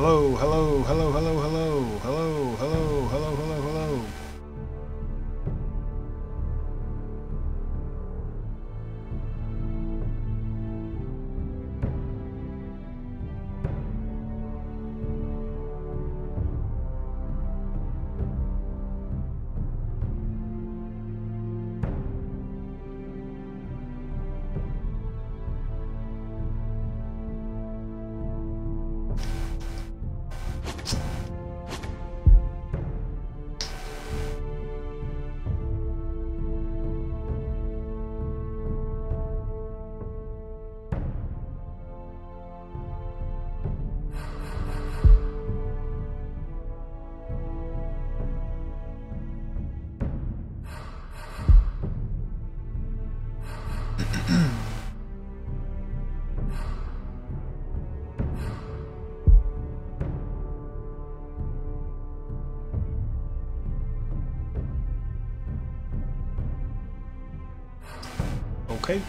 Hello, hello, hello, hello, hello, hello, hello, hello, hello, hello. Okay.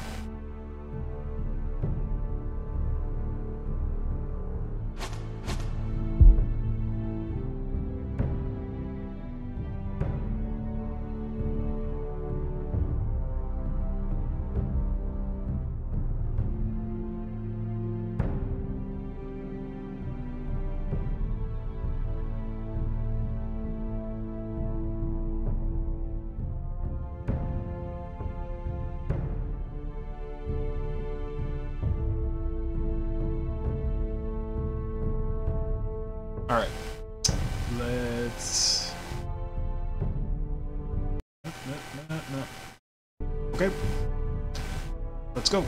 All right. Let's. No. Okay. Let's go.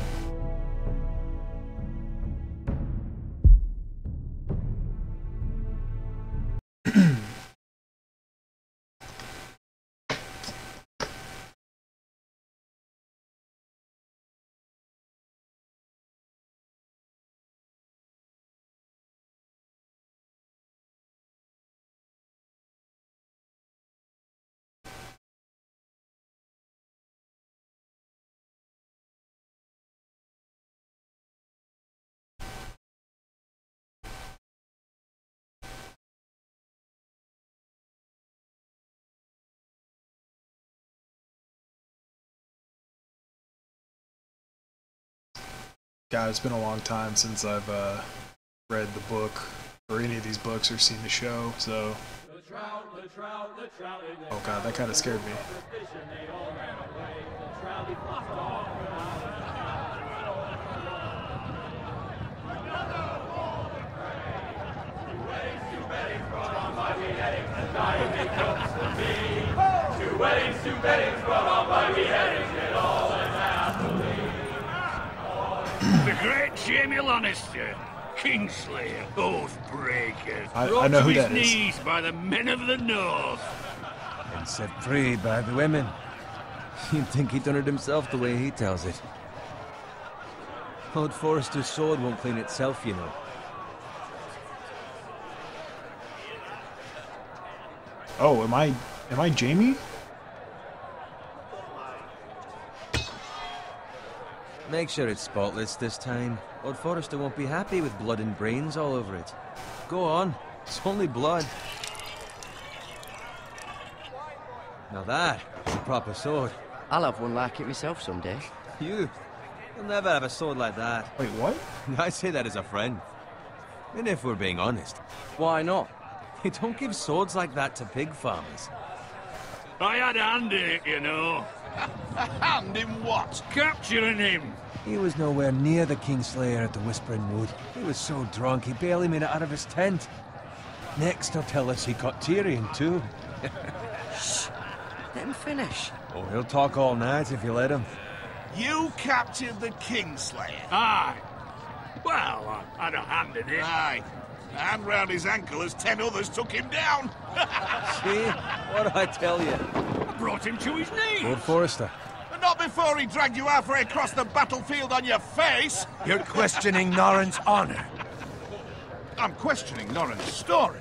God, it's been a long time since I've read the book, or any of these books, or seen the show, so... Oh god, that kind of scared me. Two weddings brought on by beheadings, get all and happily. The great Jamie Lannister, Kingslayer, Oathbreaker, I know who that to his is. knees by the men of the North. And set free by the women. You'd think he'd done it himself the way he tells it. Old Forrester's sword won't clean itself, you know. Oh, am I Jamie? Make sure it's spotless this time. Lord Forrester won't be happy with blood and brains all over it. Go on, it's only blood. Now that is a proper sword. I'll have one like it myself someday. You'll never have a sword like that. Wait, what? I say that as a friend. And if we're being honest, Why not? you don't give swords like that to pig farmers. I had a hand in it, you know. A hand in what? Capturing him. He was nowhere near the Kingslayer at the Whispering Wood. He was so drunk he barely made it out of his tent. Next he'll tell us he caught Tyrion too. Let him finish. Oh, he'll talk all night if you let him. You captured the Kingslayer. Aye. Well, I had a hand in it. Aye. A hand round his ankle as 10 others took him down. See? What did I tell you? I brought him to his knees. Lord Forrester. But not before he dragged you halfway across the battlefield on your face. You're questioning Norrin's honor. I'm questioning Norrin's story.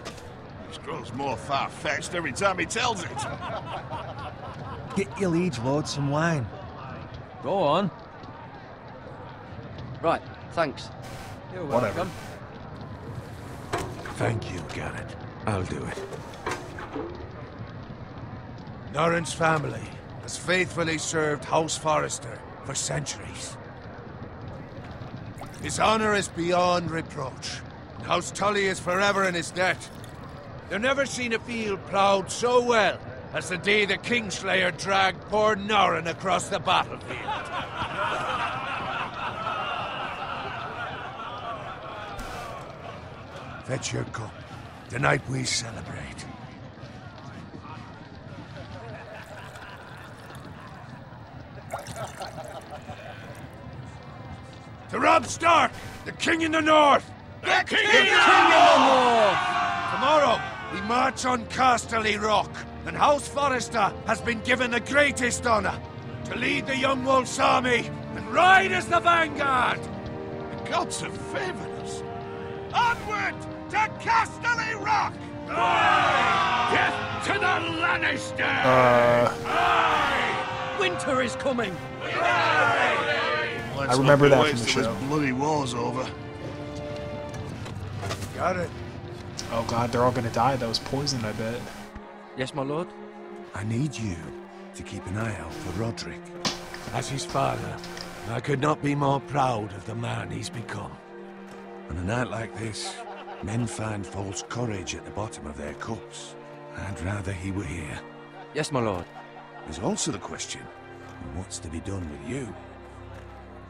Which grows more far-fetched every time he tells it. Get your liege lord some wine. Go on. Right, thanks. You're Whatever. welcome. Thank you, Garrett. I'll do it. Norrin's family has faithfully served House Forrester for centuries. His honor is beyond reproach, and House Tully is forever in his debt. They've never seen a field ploughed so well as the day the Kingslayer dragged poor Norrin across the battlefield. Fetch your cup. Tonight we celebrate. To Robb Stark, the King in the North! The King King in the North! Tomorrow, we march on Casterly Rock, and House Forrester has been given the greatest honor to lead the Young Wolf's army and ride as the vanguard! The gods have favored us. Onward to Casterly Rock! Death to the Lannister! Winter is coming! Let's remember not that wait from the till show. This bloody war's over. Got it. Oh god, they're all gonna die. That was poisoned, I bet. Yes, my lord? I need you to keep an eye out for Roderick. As his father, I could not be more proud of the man he's become. On a night like this, men find false courage at the bottom of their cups. I'd rather he were here. Yes, my lord. There's also the question of what's to be done with you.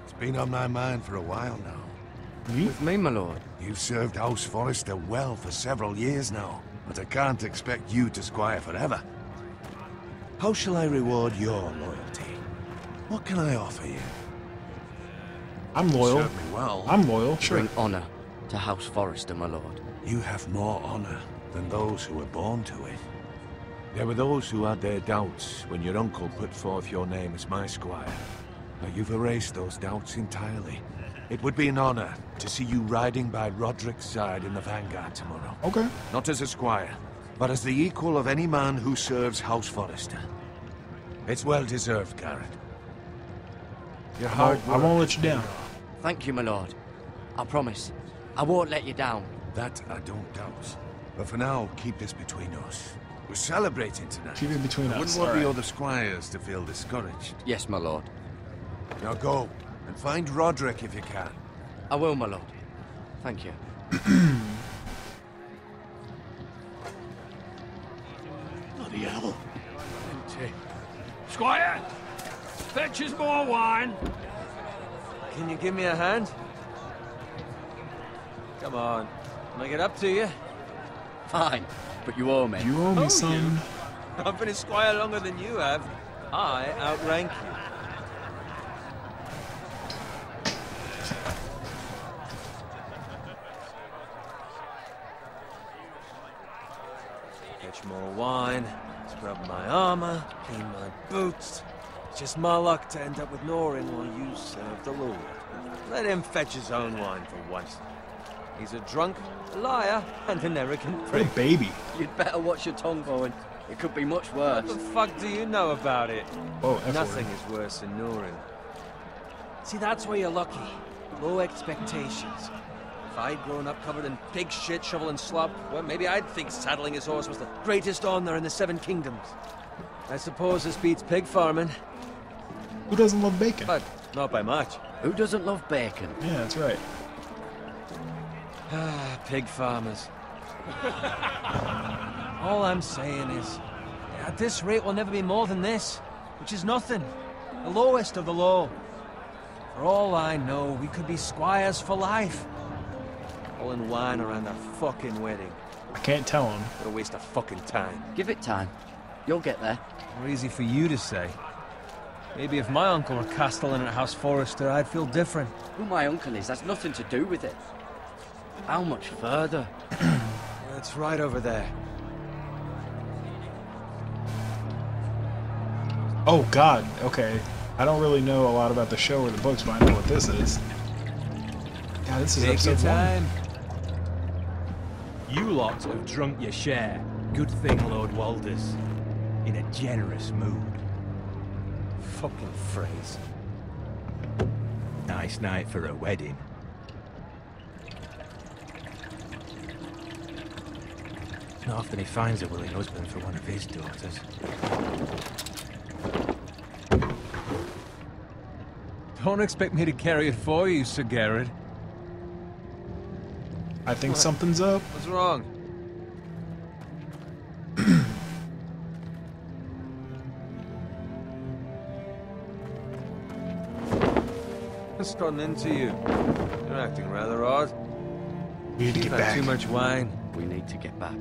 It's been on my mind for a while now. With me, my lord. You've served House Forrester well for several years now, but I can't expect you to squire forever. How shall I reward your loyalty? What can I offer you? I'm loyal. Serve me well. I'm loyal, sure. Bring honor to House Forrester, my lord. You have more honor than those who were born to it. There were those who had their doubts when your uncle put forth your name as my squire. But you've erased those doubts entirely. It would be an honor to see you riding by Roderick's side in the vanguard tomorrow. Okay. Not as a squire, but as the equal of any man who serves House Forrester. It's well deserved, Garrett. Your hard I won't let you down. Thank you, my lord. I promise. I won't let you down. That I don't doubt. But for now, keep this between us. We're celebrating tonight. Keep it between I us. wouldn't want Alright. the other squires to feel discouraged. Yes, my lord. Now go, and find Roderick if you can. I will, my lord. Thank you. Bloody hell. Squire, fetch us more wine. Can you give me a hand? Come on. Make it up to you. Fine, but you owe me. You owe me, Oh, son. I've been a squire longer than you have. I outrank you. Fetch more wine, scrub my armor, clean my boots. It's just my luck to end up with Norrin while you serve the Lord. Let him fetch his own wine for once. He's a drunk, a liar, and an arrogant What a prick. baby. You'd better watch your tongue, Bowen. It could be much What worse. the fuck do you know about it? Whoa, F Nothing word. is worse than Norrin. See, that's where you're lucky. Low expectations. If I'd grown up covered in pig shit, shovel and slop, well, maybe I'd think saddling his horse was the greatest honor in the Seven Kingdoms. I suppose this beats pig farming, Who doesn't love bacon? but not by much. Who doesn't love bacon? Yeah, that's right. Ah, pig farmers. All I'm saying is, at this rate we'll never be more than this, which is nothing. The lowest of the low. For all I know, we could be squires for life. All in wine around our fucking wedding. I can't tell him. What a waste of fucking time. Give it time. You'll get there. More easy for you to say. Maybe if my uncle were castellan at House Forrester, I'd feel different. Who my uncle is has nothing to do with it. How much further? It's right over there. Oh god, okay. I don't really know a lot about the show or the books, but I know what this is. Yeah, this is Take your episode 1. time. You lot have drunk your share. Good thing, Lord Walders. In a generous mood. Fucking phrase. Nice night for a wedding. not often he finds a willing husband for one of his daughters. Don't expect me to carry it for you, Sir Garrett. I think something's up. What's wrong? What's gotten into you? You're acting rather odd. We need to You've get had back. too much wine. We need to get back.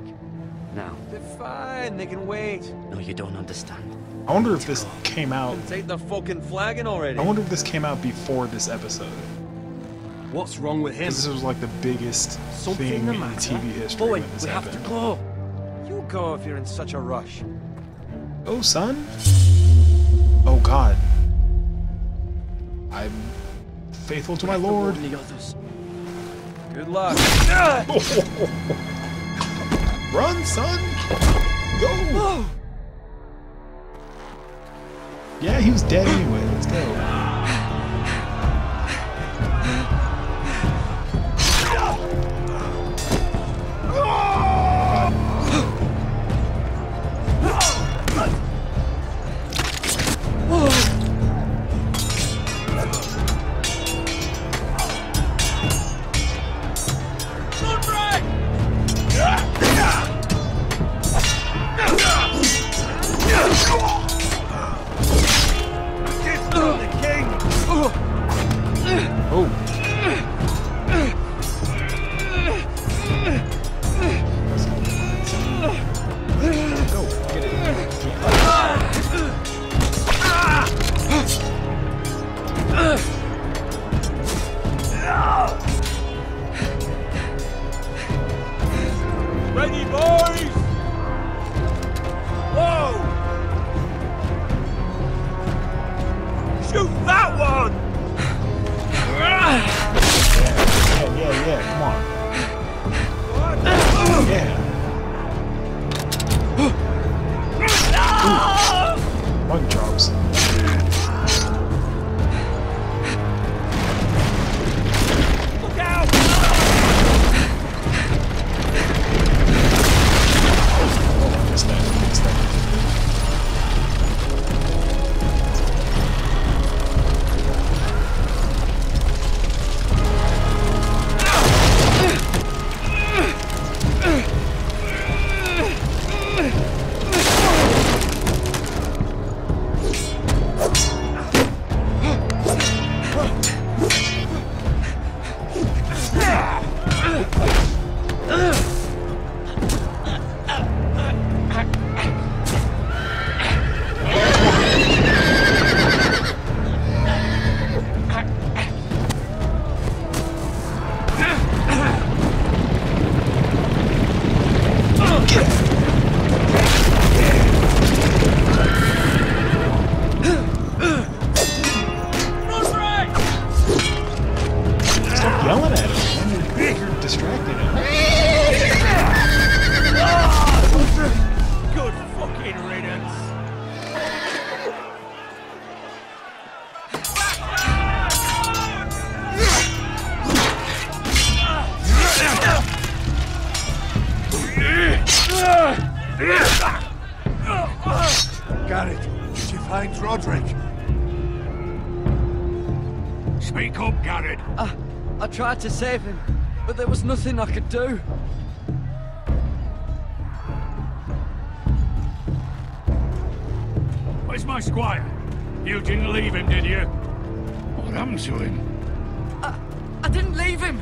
Now. They're fine, they can wait. No, you don't understand. I wonder if this came out. Take the fucking flagon already. I wonder if this came out before this episode. What's wrong with him? Because this was like the biggest Something thing the in matter? TV history. Boy, when this we have to happened. go. You go if you're in such a rush. Oh, son. Oh, God. I'm faithful to my lord. Warn the others. Good luck. Run, son! Go! Yeah, he was dead anyway. Let's go. Ready, boys! Whoa! Shoot that one! Yeah, come on. Yeah. Ooh. One drops. Look out! Missed that. Stop yelling at him. You're distracting him. Good fucking riddance. Garrett, did you find Roderick? Speak up, Garrett. I tried to save him, but there was nothing I could do. Where's my squire? You didn't leave him, did you? What happened to him? I didn't leave him!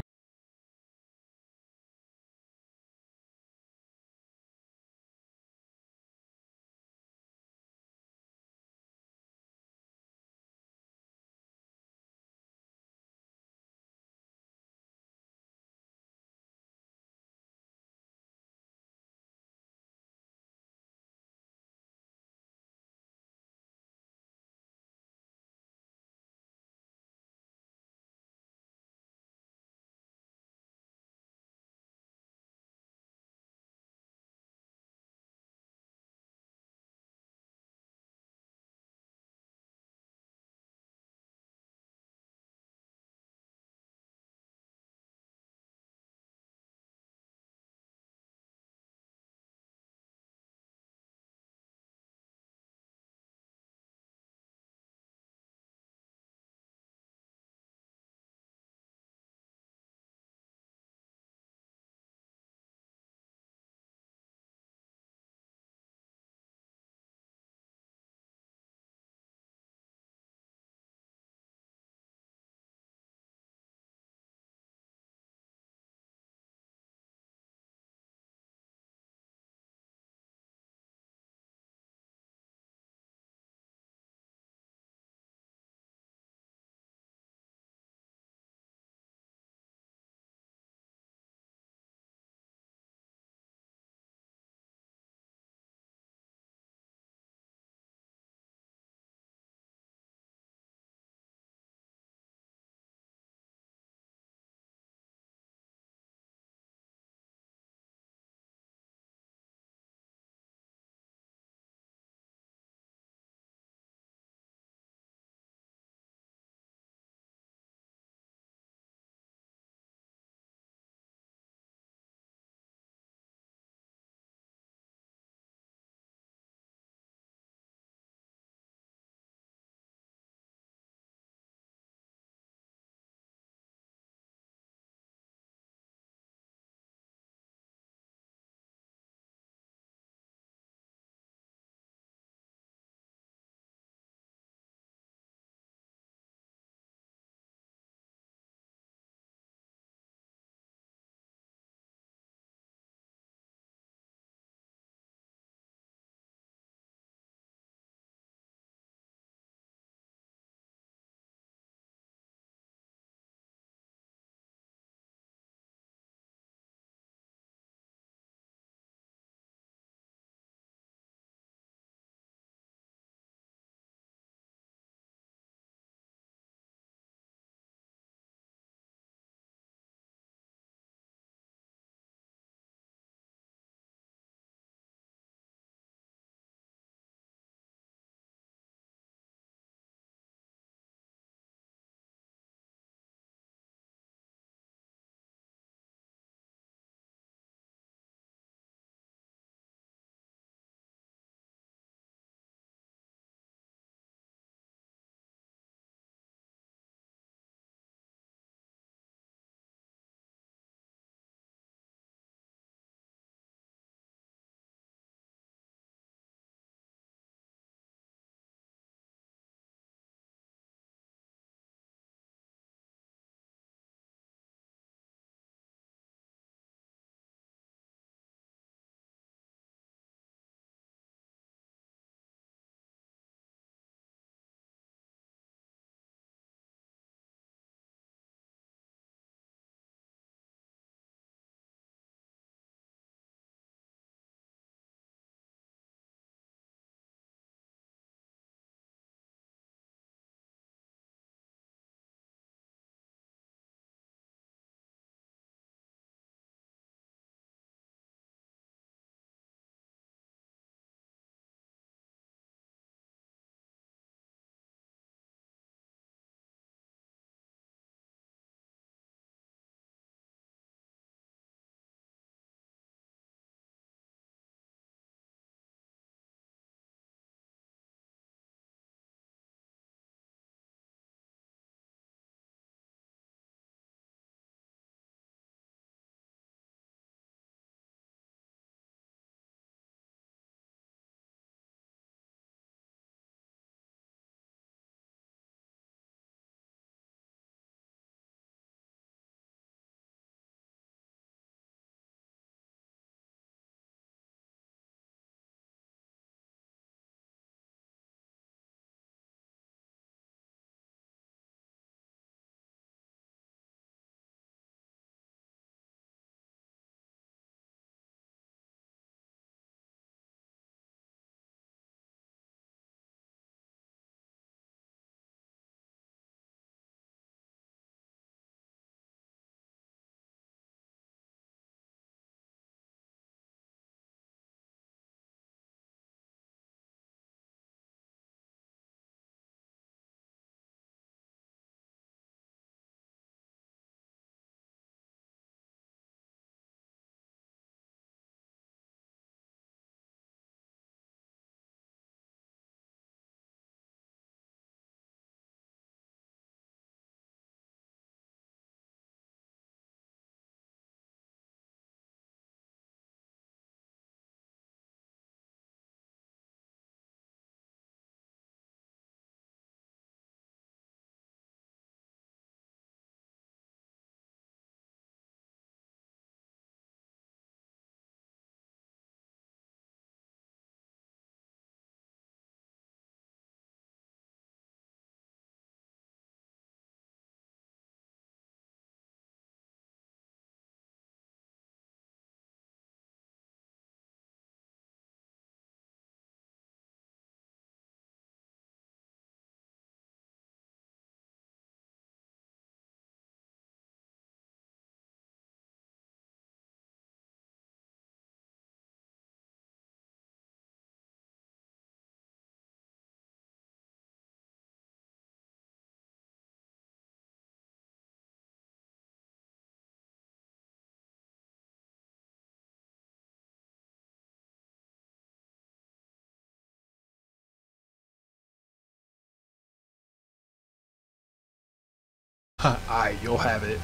Alright, you'll have it.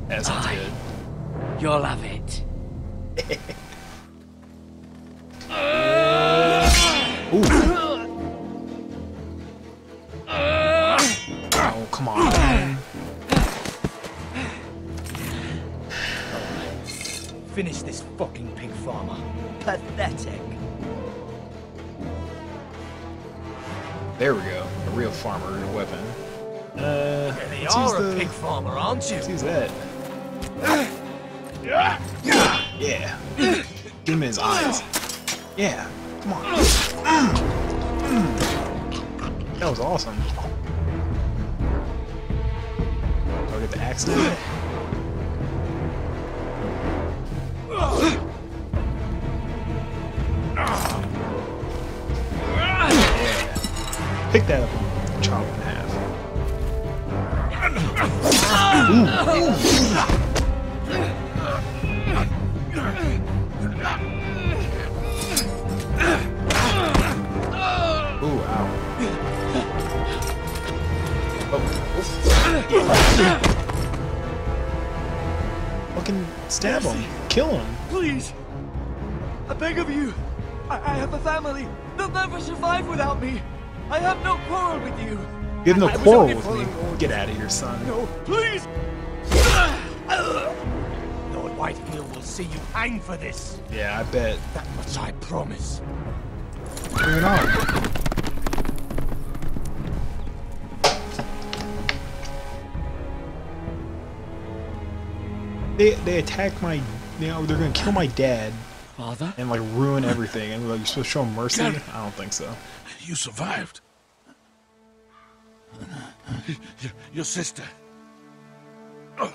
That sounds good. You'll have it. Ooh. Oh, come on, man. Finish this fucking pig farmer. Pathetic. There we go. A real farmer and a weapon. You are a pig farmer, aren't you? Let's use that. Yeah. Give him his eyes. Yeah. Come on. That was awesome. I'll get the axe now. Yeah. Pick that up and chop it in half. Ooh, ow. Fucking stab him. Kill him. Please. I beg of you. I have a family. They'll never survive without me. I have no quarrel with you. You have no I was quarrel only with me. following orders. Get out of here, son. No, please. Lord Whitehill will see you hang for this. Yeah, I bet. That much I promise. Bring it on. They attack my, they're gonna kill my dad Father? and like ruin everything. And like, you're supposed to show him mercy? I don't think so. You survived. Your sister. Oh,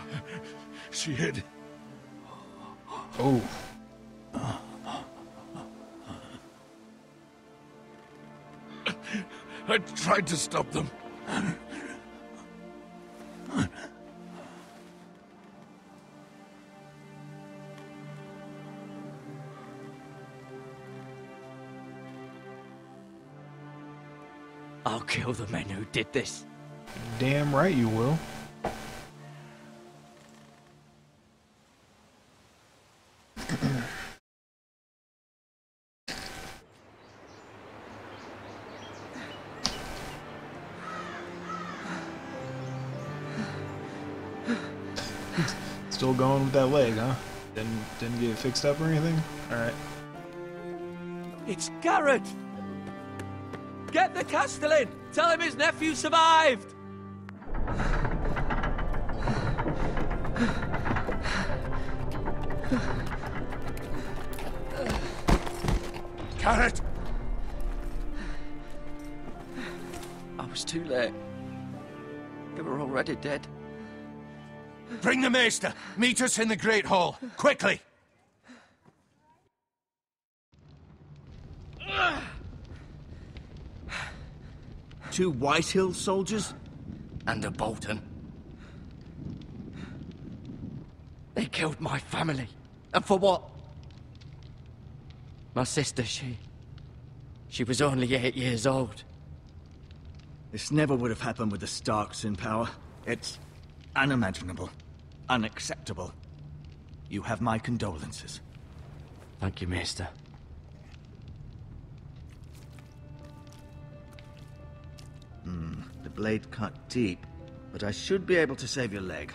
she hid. Oh. I tried to stop them. I'll kill the men who did this. Damn right you will. Still going with that leg, huh? Didn't get it fixed up or anything? Alright. It's Garrett! Get the Castellan! Tell him his nephew survived! Garrett! I was too late. They were already dead. Bring the maester! Meet us in the Great Hall! Quickly! Two Whitehill soldiers? And a Bolton. They killed my family. And for what? My sister, she was only 8 years old. This never would have happened with the Starks in power. It's unimaginable. Unacceptable. You have my condolences. Thank you, Maester. The blade cut deep, but I should be able to save your leg.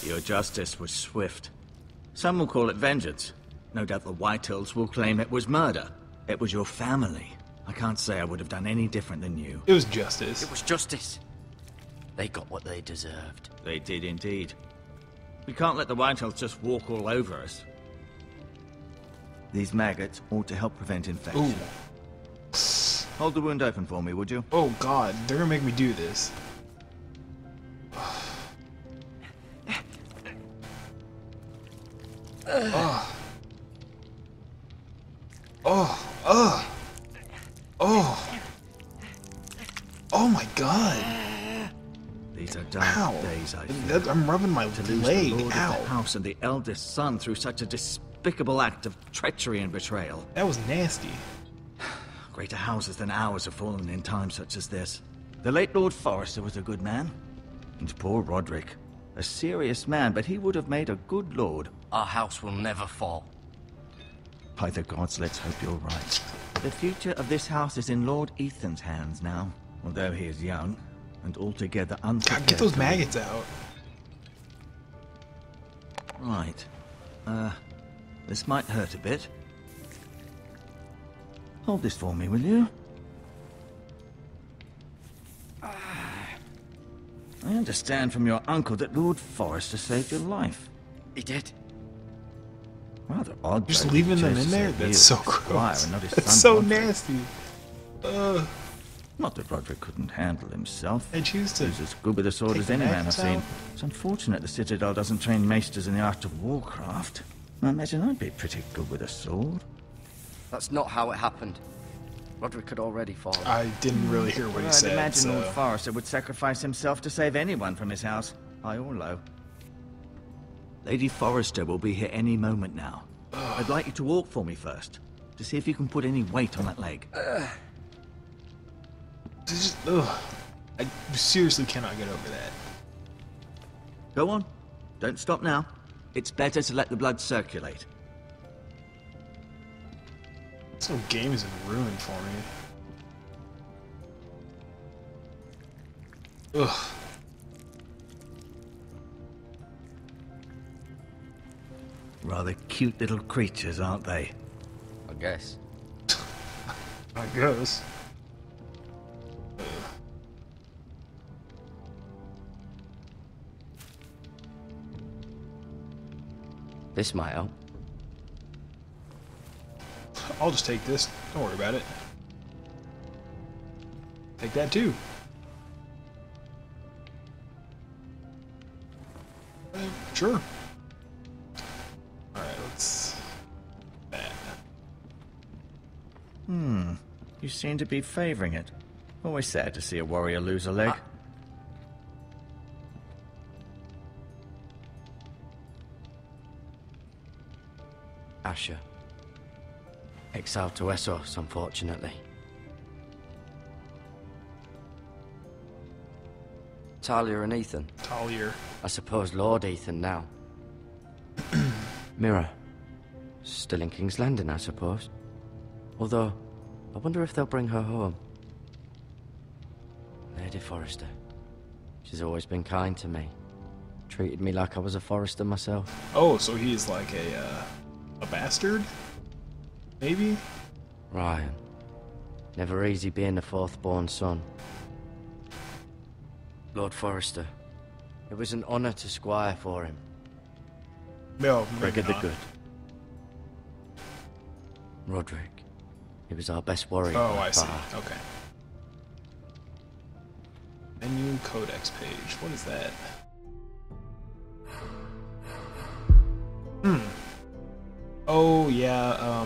Your justice was swift. Some will call it vengeance. No doubt the Whitehills will claim it was murder. It was your family. I can't say I would have done any different than you. It was justice. It was justice. They got what they deserved. They did indeed. We can't let the Whitehills just walk all over us. These maggots ought to help prevent infection. Ooh. Hold the wound open for me, would you? Oh god, they're gonna make me do this. Oh. Oh my god. These are dark Ow. days, I fear. I'm rubbing my To lose leg. the lord of Ow. the house and the eldest son through such a despicable act of treachery and betrayal. That was nasty. Greater houses than ours have fallen in times such as this. The late Lord Forrester was a good man. And poor Roderick. A serious man, but he would have made a good lord. Our house will never fall. By the gods, let's hope you're right. The future of this house is in Lord Ethan's hands now, although he is young and altogether unprepared. God, get those to maggots out. Right. This might hurt a bit. Hold this for me, will you? I understand from your uncle that Lord Forrester saved your life. He did. Rather odd. Just though, leaving he them chose in to there? save That's you, so the squire, gross. and not his That's son, so Roderick. nasty. Not that Roderick couldn't handle himself. I choose to. He's as good with a sword take as the any man I've maggots seen. out. It's unfortunate the Citadel doesn't train maesters in the art of warcraft. I imagine I'd be pretty good with a sword. That's not how it happened. Roderick had already fallen. I didn't really hear what he I'd said, imagine Lord so... Forrester would sacrifice himself to save anyone from his house, high or low. Lady Forrester will be here any moment now. I'd like you to walk for me first, to see if you can put any weight on that leg. Ugh. I seriously cannot get over that. Go on. Don't stop now. It's better to let the blood circulate. This whole game is ruined for me. Ugh. Rather cute little creatures, aren't they? I guess. I guess. This might help. I'll just take this. Don't worry about it. Take that too. Sure. Alright, let's... that. You seem to be favoring it. Always sad to see a warrior lose a leg. Asher. Exiled to Essos, unfortunately. Talia and Ethan. Talia. I suppose Lord Ethan now. Mira. Still in King's Landing, I suppose. Although, I wonder if they'll bring her home. Lady Forrester. She's always been kind to me. Treated me like I was a Forrester myself. Oh, so he's like a bastard? Maybe? Ryan. Never easy being the fourth-born son. Lord Forrester. It was an honor to squire for him. No, Brigad the not. Good. Roderick. He was our best warrior. Oh, by I see. far. Okay. Menu codex page. What is that? Oh, yeah,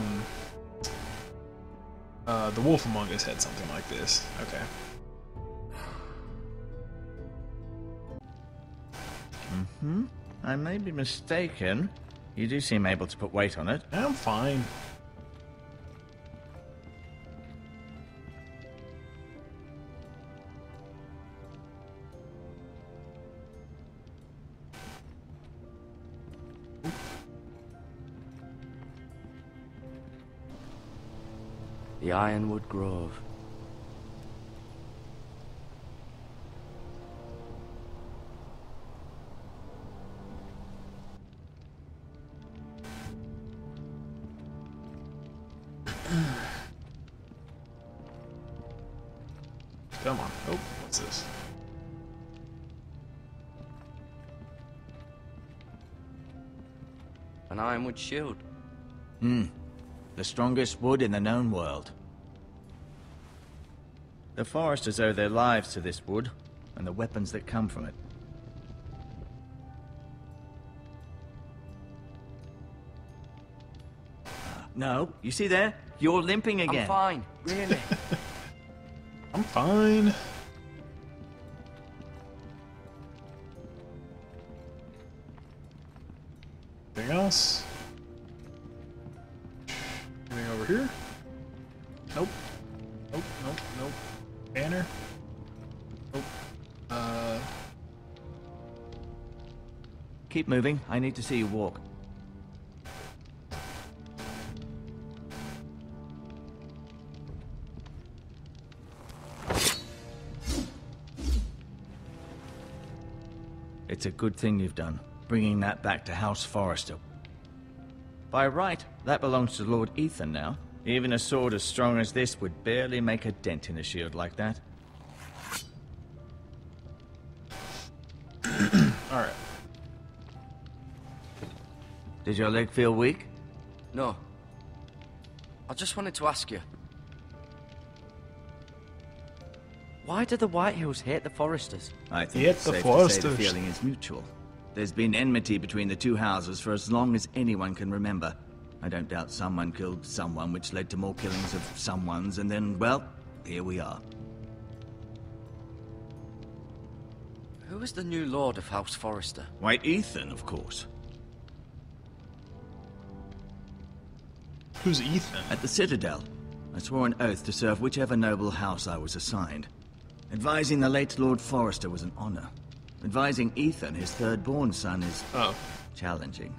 The Wolf Among Us had something like this. Okay. I may be mistaken. You do seem able to put weight on it. I'm fine. The Ironwood Grove. Come on. Oh, what's this? An Ironwood shield. The strongest wood in the known world. The foresters owe their lives to this wood, and the weapons that come from it. No, you see there? You're limping again. I'm fine, really. I'm fine. Anything else? Anything over here? Nope. Nope, nope, nope. Banner? Keep moving. I need to see you walk. It's a good thing you've done, bringing that back to House Forrester. By right, that belongs to Lord Ethan now. Even a sword as strong as this would barely make a dent in a shield like that. Alright. Did your leg feel weak? No. I just wanted to ask you. Why do the Whitehills hate the Foresters? I think Hate it's the safe to say the Foresters. feeling is mutual. There's been enmity between the two houses for as long as anyone can remember. I don't doubt someone killed someone, which led to more killings of someones, and then, well, here we are. Who is the new Lord of House Forrester? Why, Ethan, of course. Who's Ethan? At the Citadel, I swore an oath to serve whichever noble house I was assigned. Advising the late Lord Forrester was an honor. Advising Ethan, his third-born son, is challenging.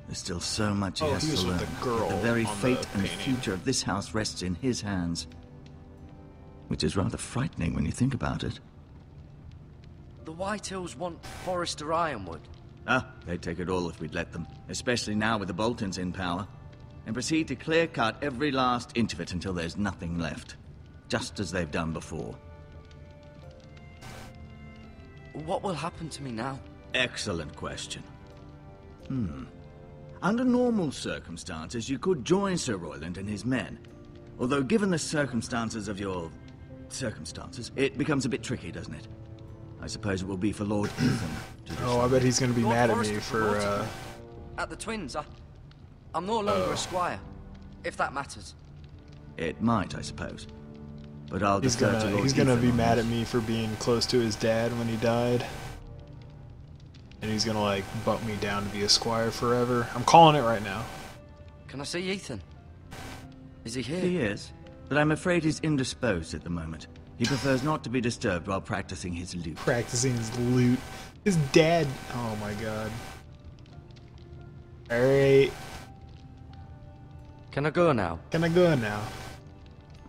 There's still so much he has he was to learn. with the girl The very on fate the and painting. future of this house rests in his hands. Which is rather frightening when you think about it. The Whitehills want Forrester Ironwood. Ah, they'd take it all if we'd let them. Especially now with the Boltons in power. And proceed to clear-cut every last inch of it until there's nothing left. Just as they've done before. What will happen to me now? Excellent question. Under normal circumstances, you could join Sir Royland and his men. Although, given the circumstances of your... circumstances, it becomes a bit tricky, doesn't it? I suppose it will be for Lord Ethan to decide. Oh, I bet he's gonna be Lord mad at me Forrester for, promoted me. At the Twins, I'm no longer a squire, if that matters. It might, I suppose. But I'll he's defer to Lord gonna Ethan be on mad this. at me for being close to his dad when he died. And he's gonna, like, bump me down to be a squire forever. I'm calling it right now. Can I see Ethan? Is he here? He is, but I'm afraid he's indisposed at the moment. He prefers not to be disturbed while practicing his lute. Practicing his loot. His dad... Oh my god. Alright. Can I go now? Can I go now?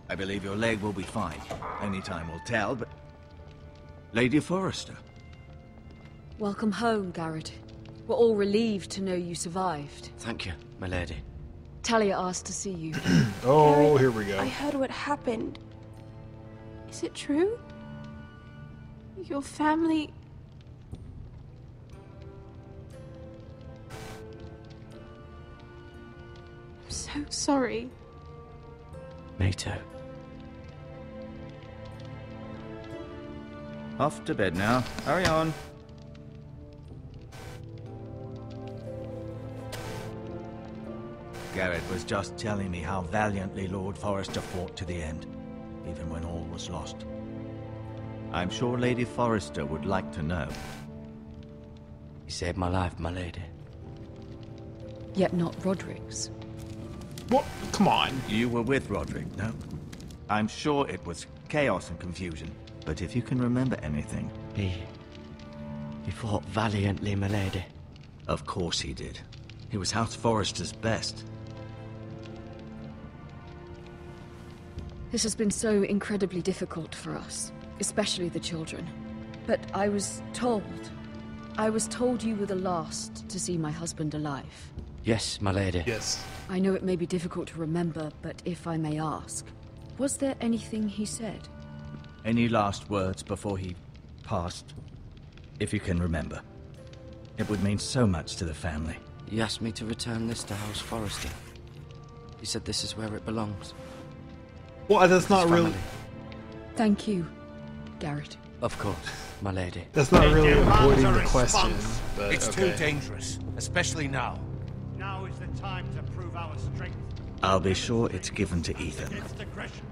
I believe your leg will be fine. Only time will tell, but... Lady Forrester. Welcome home, Garrett. We're all relieved to know you survived. Thank you, my lady. Talia asked to see you. Oh, Garrett, here we go. I heard what happened. Is it true? Your family... I'm so sorry. Me too. Off to bed now. Hurry on. Garrett was just telling me how valiantly Lord Forrester fought to the end, even when all was lost. I'm sure Lady Forrester would like to know. He saved my life, my lady. Yet not Roderick's. What? Come on. You were with Roderick, no? I'm sure it was chaos and confusion, but if you can remember anything... He fought valiantly, my lady. Of course he did. He was House Forrester's best. This has been so incredibly difficult for us, especially the children. But I was told you were the last to see my husband alive. Yes, my lady. Yes. I know it may be difficult to remember, but if I may ask, was there anything he said? Any last words before he passed? If you can remember. It would mean so much to the family. He asked me to return this to House Forrester. He said this is where it belongs. Well, that's not His really... family. Thank you, Garrett. Of course, my lady. That's not really Demands avoiding a the question, response. but It's okay. too dangerous, especially now. Now is the time to prove our strength. I'll be sure it's given to Ethan. Against aggression.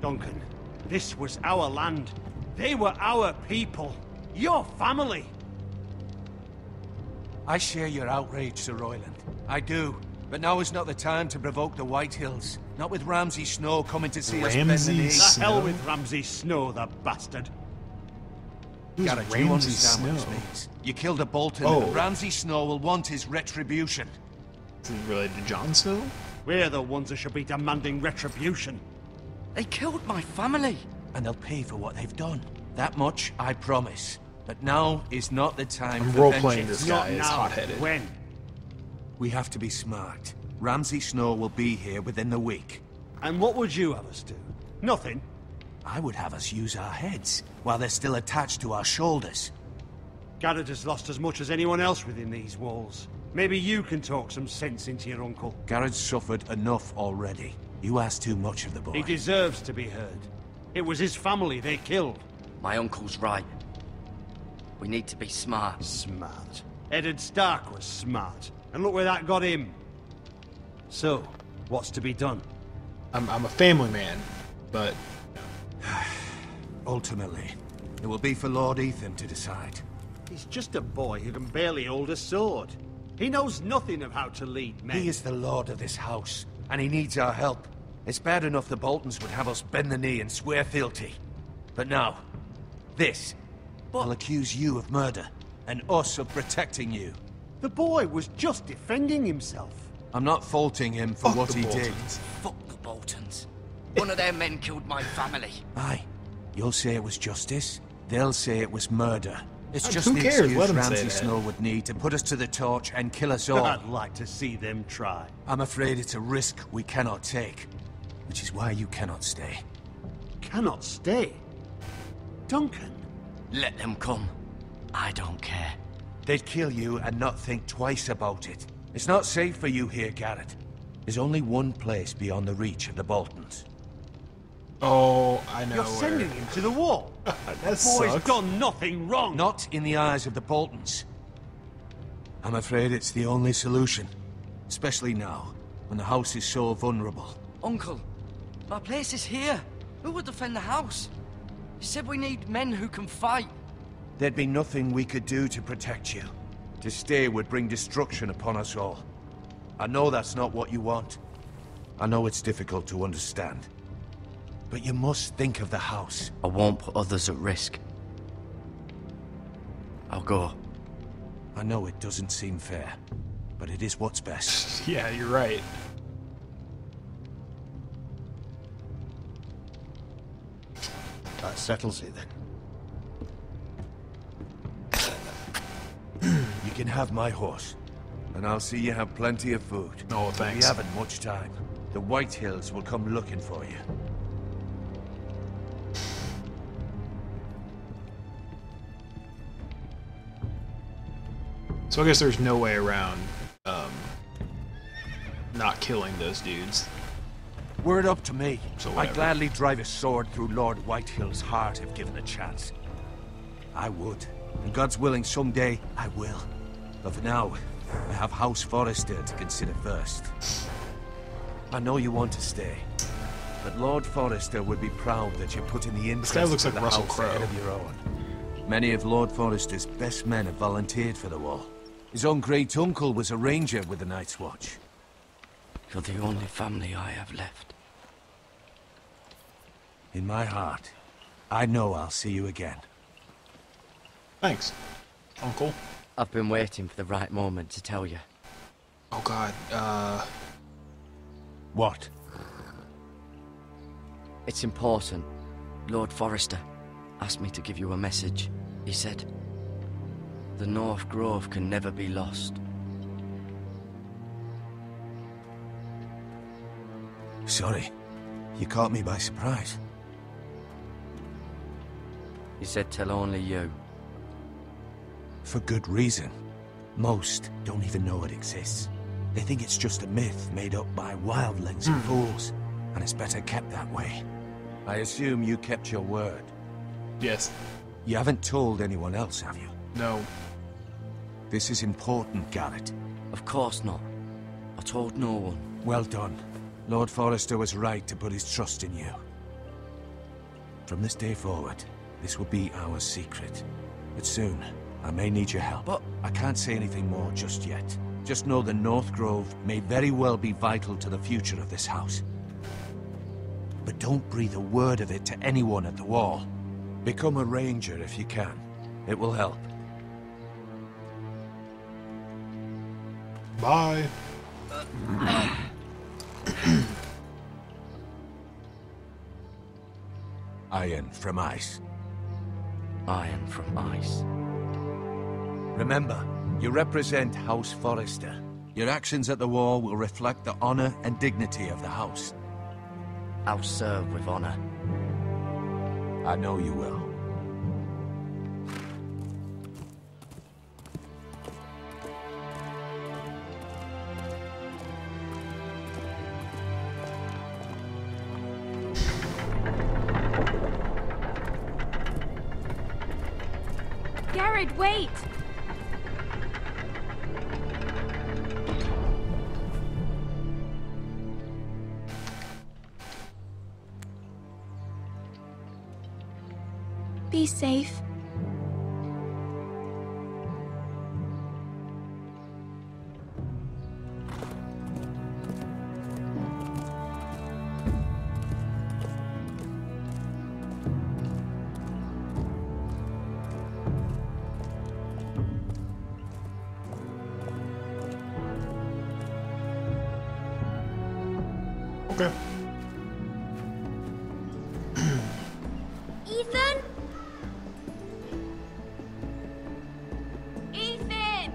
Duncan, this was our land. They were our people. Your family. I share your outrage, Sir Royland. I do. But now is not the time to provoke the Whitehills. Not with Ramsay Snow coming to see us bend the Ramsay knee. The hell Snow? with Ramsay Snow, the bastard. Who's Garrett, you Ramsay understand what this Snow? means. You killed a Bolton, Oh. and Ramsay Snow will want his retribution. Is he related to Jon Snow? We're the ones that should be demanding retribution. They killed my family. And they'll pay for what they've done. That much, I promise. But now is not the time I'm for role-playing vengeance. this Not guy is now. hot-headed. When? We have to be smart. Ramsay Snow will be here within the week. And what would you have us do? Nothing. I would have us use our heads, while they're still attached to our shoulders. Garrett has lost as much as anyone else within these walls. Maybe you can talk some sense into your uncle. Garrett's suffered enough already. You ask too much of the boy. He deserves to be heard. It was his family they killed. My uncle's right. We need to be smart. Smart. Eddard Stark was smart. And look where that got him. So, what's to be done? I'm a family man, but Ultimately, it will be for Lord Ethan to decide. He's just a boy who can barely hold a sword. He knows nothing of how to lead men. He is the lord of this house, and he needs our help. It's bad enough the Boltons would have us bend the knee and swear fealty. But now, this will accuse you of murder, and us of protecting you. The boy was just defending himself. I'm not faulting him for Fuck what the he did. Boltons. Fuck the Boltons. One of their men killed my family. Aye. You'll say it was justice. They'll say it was murder. It's And just who the cares? excuse Let 'em say Ramsay that. Snow would need to put us to the torch and kill us all. I'd like to see them try. I'm afraid it's a risk we cannot take, which is why you cannot stay. Cannot stay. Duncan. Let them come. I don't care. They'd kill you and not think twice about it. It's not safe for you here, Garrett. There's only one place beyond the reach of the Boltons. oh, I know You're where. sending him to the wall. That Boy's sucks. done nothing wrong. Not in the eyes of the Boltons. I'm afraid it's the only solution. Especially now, when the house is so vulnerable. Uncle, my place is here. Who would defend the house? You said we need men who can fight. There'd be nothing we could do to protect you. To stay would bring destruction upon us all. I know that's not what you want. I know it's difficult to understand. But you must think of the house. I won't put others at risk. I'll go. I know it doesn't seem fair, but it is what's best. Yeah, you're right. That settles it then. You can have my horse, and I'll see you have plenty of food. Oh, We thanks. haven't much time. The White Hills will come looking for you. So I guess there's no way around not killing those dudes. Were it up to me, So I'd whatever. gladly drive a sword through Lord Whitehill's heart if given a chance. I would. And God's willing, someday I will. But for now, I have House Forrester to consider first. I know you want to stay, but Lord Forrester would be proud that you're putting the interests guy looks of like the Russell house Crowe. ahead of your own. Many of Lord Forrester's best men have volunteered for the wall. His own great uncle was a ranger with the Night's Watch. You're the only family I have left. In my heart, I know I'll see you again. Thanks, Uncle. I've been waiting for the right moment to tell you. Oh God. What? It's important. Lord Forrester asked me to give you a message. He said, the North Grove can never be lost. Sorry. You caught me by surprise. He said tell only you. For good reason. Most don't even know it exists. They think it's just a myth made up by wildlings and fools, and it's better kept that way. I assume you kept your word. Yes. You haven't told anyone else, have you? No. This is important, Garrett. Of course not. I told no one. Well done. Lord Forrester was right to put his trust in you. From this day forward, this will be our secret. But soon, I may need your help. But I can't say anything more just yet. Just know the North Grove may very well be vital to the future of this house. But don't breathe a word of it to anyone at the wall. Become a ranger if you can. It will help. Bye. Iron from ice. Iron from ice. Remember, you represent House Forrester. Your actions at the war will reflect the honor and dignity of the house. I'll serve with honor. I know you will. Garrett, wait! Be safe. Okay. Ethan? Ethan!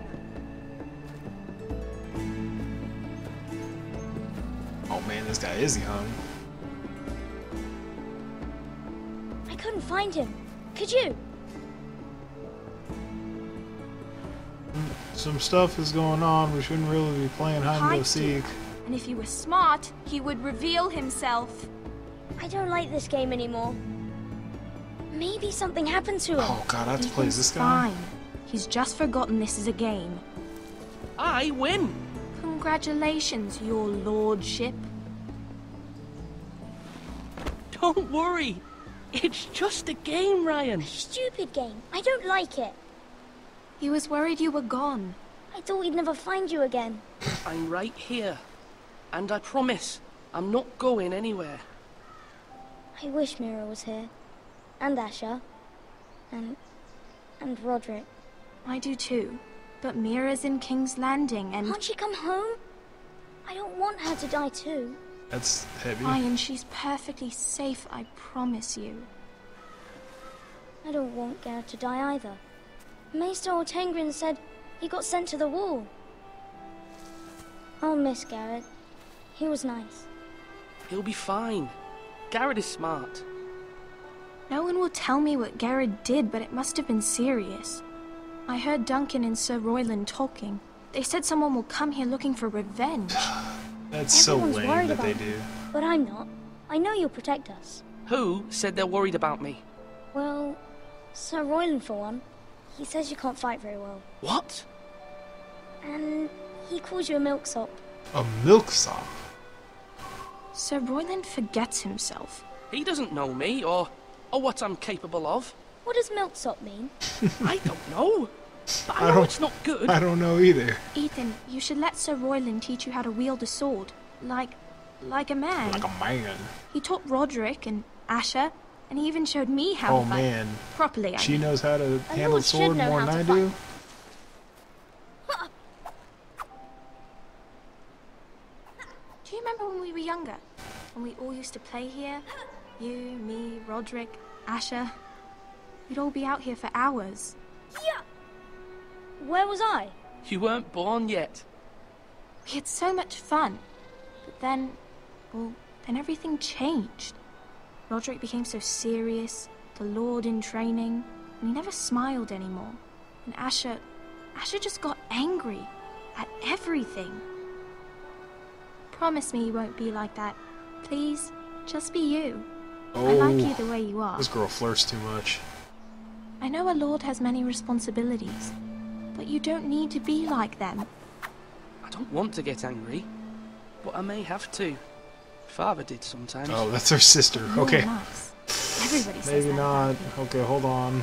Oh man, this guy is young. I couldn't find him. Could you? Some stuff is going on. We shouldn't really be playing hide and go seek. And if he was smart, he would reveal himself. I don't like this game anymore. Maybe something happened to him. Oh god, I have to play as this guy. Fine. He's just forgotten this is a game. I win! Congratulations, your lordship. Don't worry. It's just a game, Ryan. Stupid game. I don't like it. He was worried you were gone. I thought we'd never find you again. I'm right here. And I promise, I'm not going anywhere. I wish Mira was here. And Asher. And Roderick. I do too. But Mira's in King's Landing and... Can't she come home? I don't want her to die too. That's heavy. Ian, she's perfectly safe, I promise you. I don't want Garrett to die either. Maester Ortengrin said he got sent to the wall. I'll miss Garrett. He was nice. He'll be fine. Garrett is smart. No one will tell me what Garrett did, but it must have been serious. I heard Duncan and Sir Royland talking. They said someone will come here looking for revenge. That's so Everyone's lame worried that they about do. But I'm not. I know you'll protect us. Who said they're worried about me? Well, Sir Royland for one. He says you can't fight very well. What? And he calls you a milksop. A milksop? Sir Royland forgets himself. He doesn't know me, or what I'm capable of. What does milksop mean? I don't know. But I know it's not good. I don't know either. Ethan, you should let Sir Royland teach you how to wield a sword. Like a man. Like a man. He taught Roderick and Asher, and he even showed me how to fight. Oh man. Properly, She knows how to handle lord a sword should know more how than I to do. Do you remember when we were younger? When we all used to play here? You, me, Roderick, Asher. We'd all be out here for hours. Yeah. Where was I? You weren't born yet. We had so much fun. But then, then everything changed. Roderick became so serious, the Lord in training, and he never smiled anymore. And Asher just got angry at everything. Promise me you won't be like that. Please, just be you. Oh, I like you the way you are. This girl flirts too much. I know a lord has many responsibilities, but you don't need to be like them. I don't want to get angry, but I may have to. Father did sometimes. Oh, that's her sister. You're Okay. nice. Everybody says Maybe that not. about me. Okay, hold on.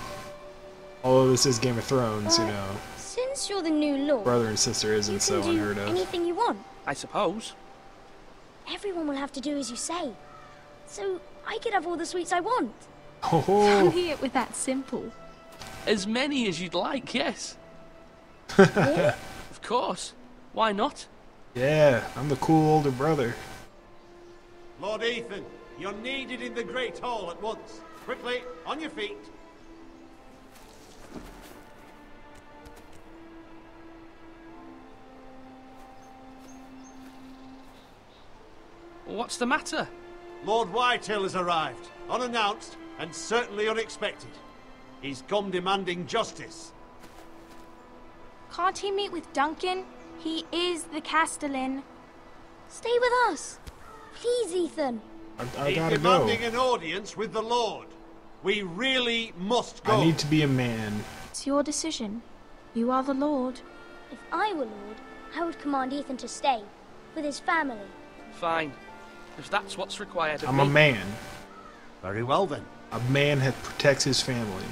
Although this is Game of Thrones, you know. Since you're the new lord, Brother and sister you isn't can so do unheard of. anything you want. I suppose. Everyone will have to do as you say. So I could have all the sweets I want. Oh, Only it was that simple. As many as you'd like, yes. Of course. Why not? Yeah, I'm the cool older brother. Lord Ethan, you're needed in the Great Hall at once. Quickly, on your feet. What's the matter? Lord Whitehill has arrived, unannounced and certainly unexpected. He's come demanding justice. Can't he meet with Duncan? He is the Castellan. Stay with us. Please, Ethan. I He's gotta go. demanding an audience with the Lord. We really must go. I need to be a man. It's your decision. You are the Lord. If I were Lord, I would command Ethan to stay with his family. Fine. If that's what's required of I'm me. a man. Very well then. A man that protects his family.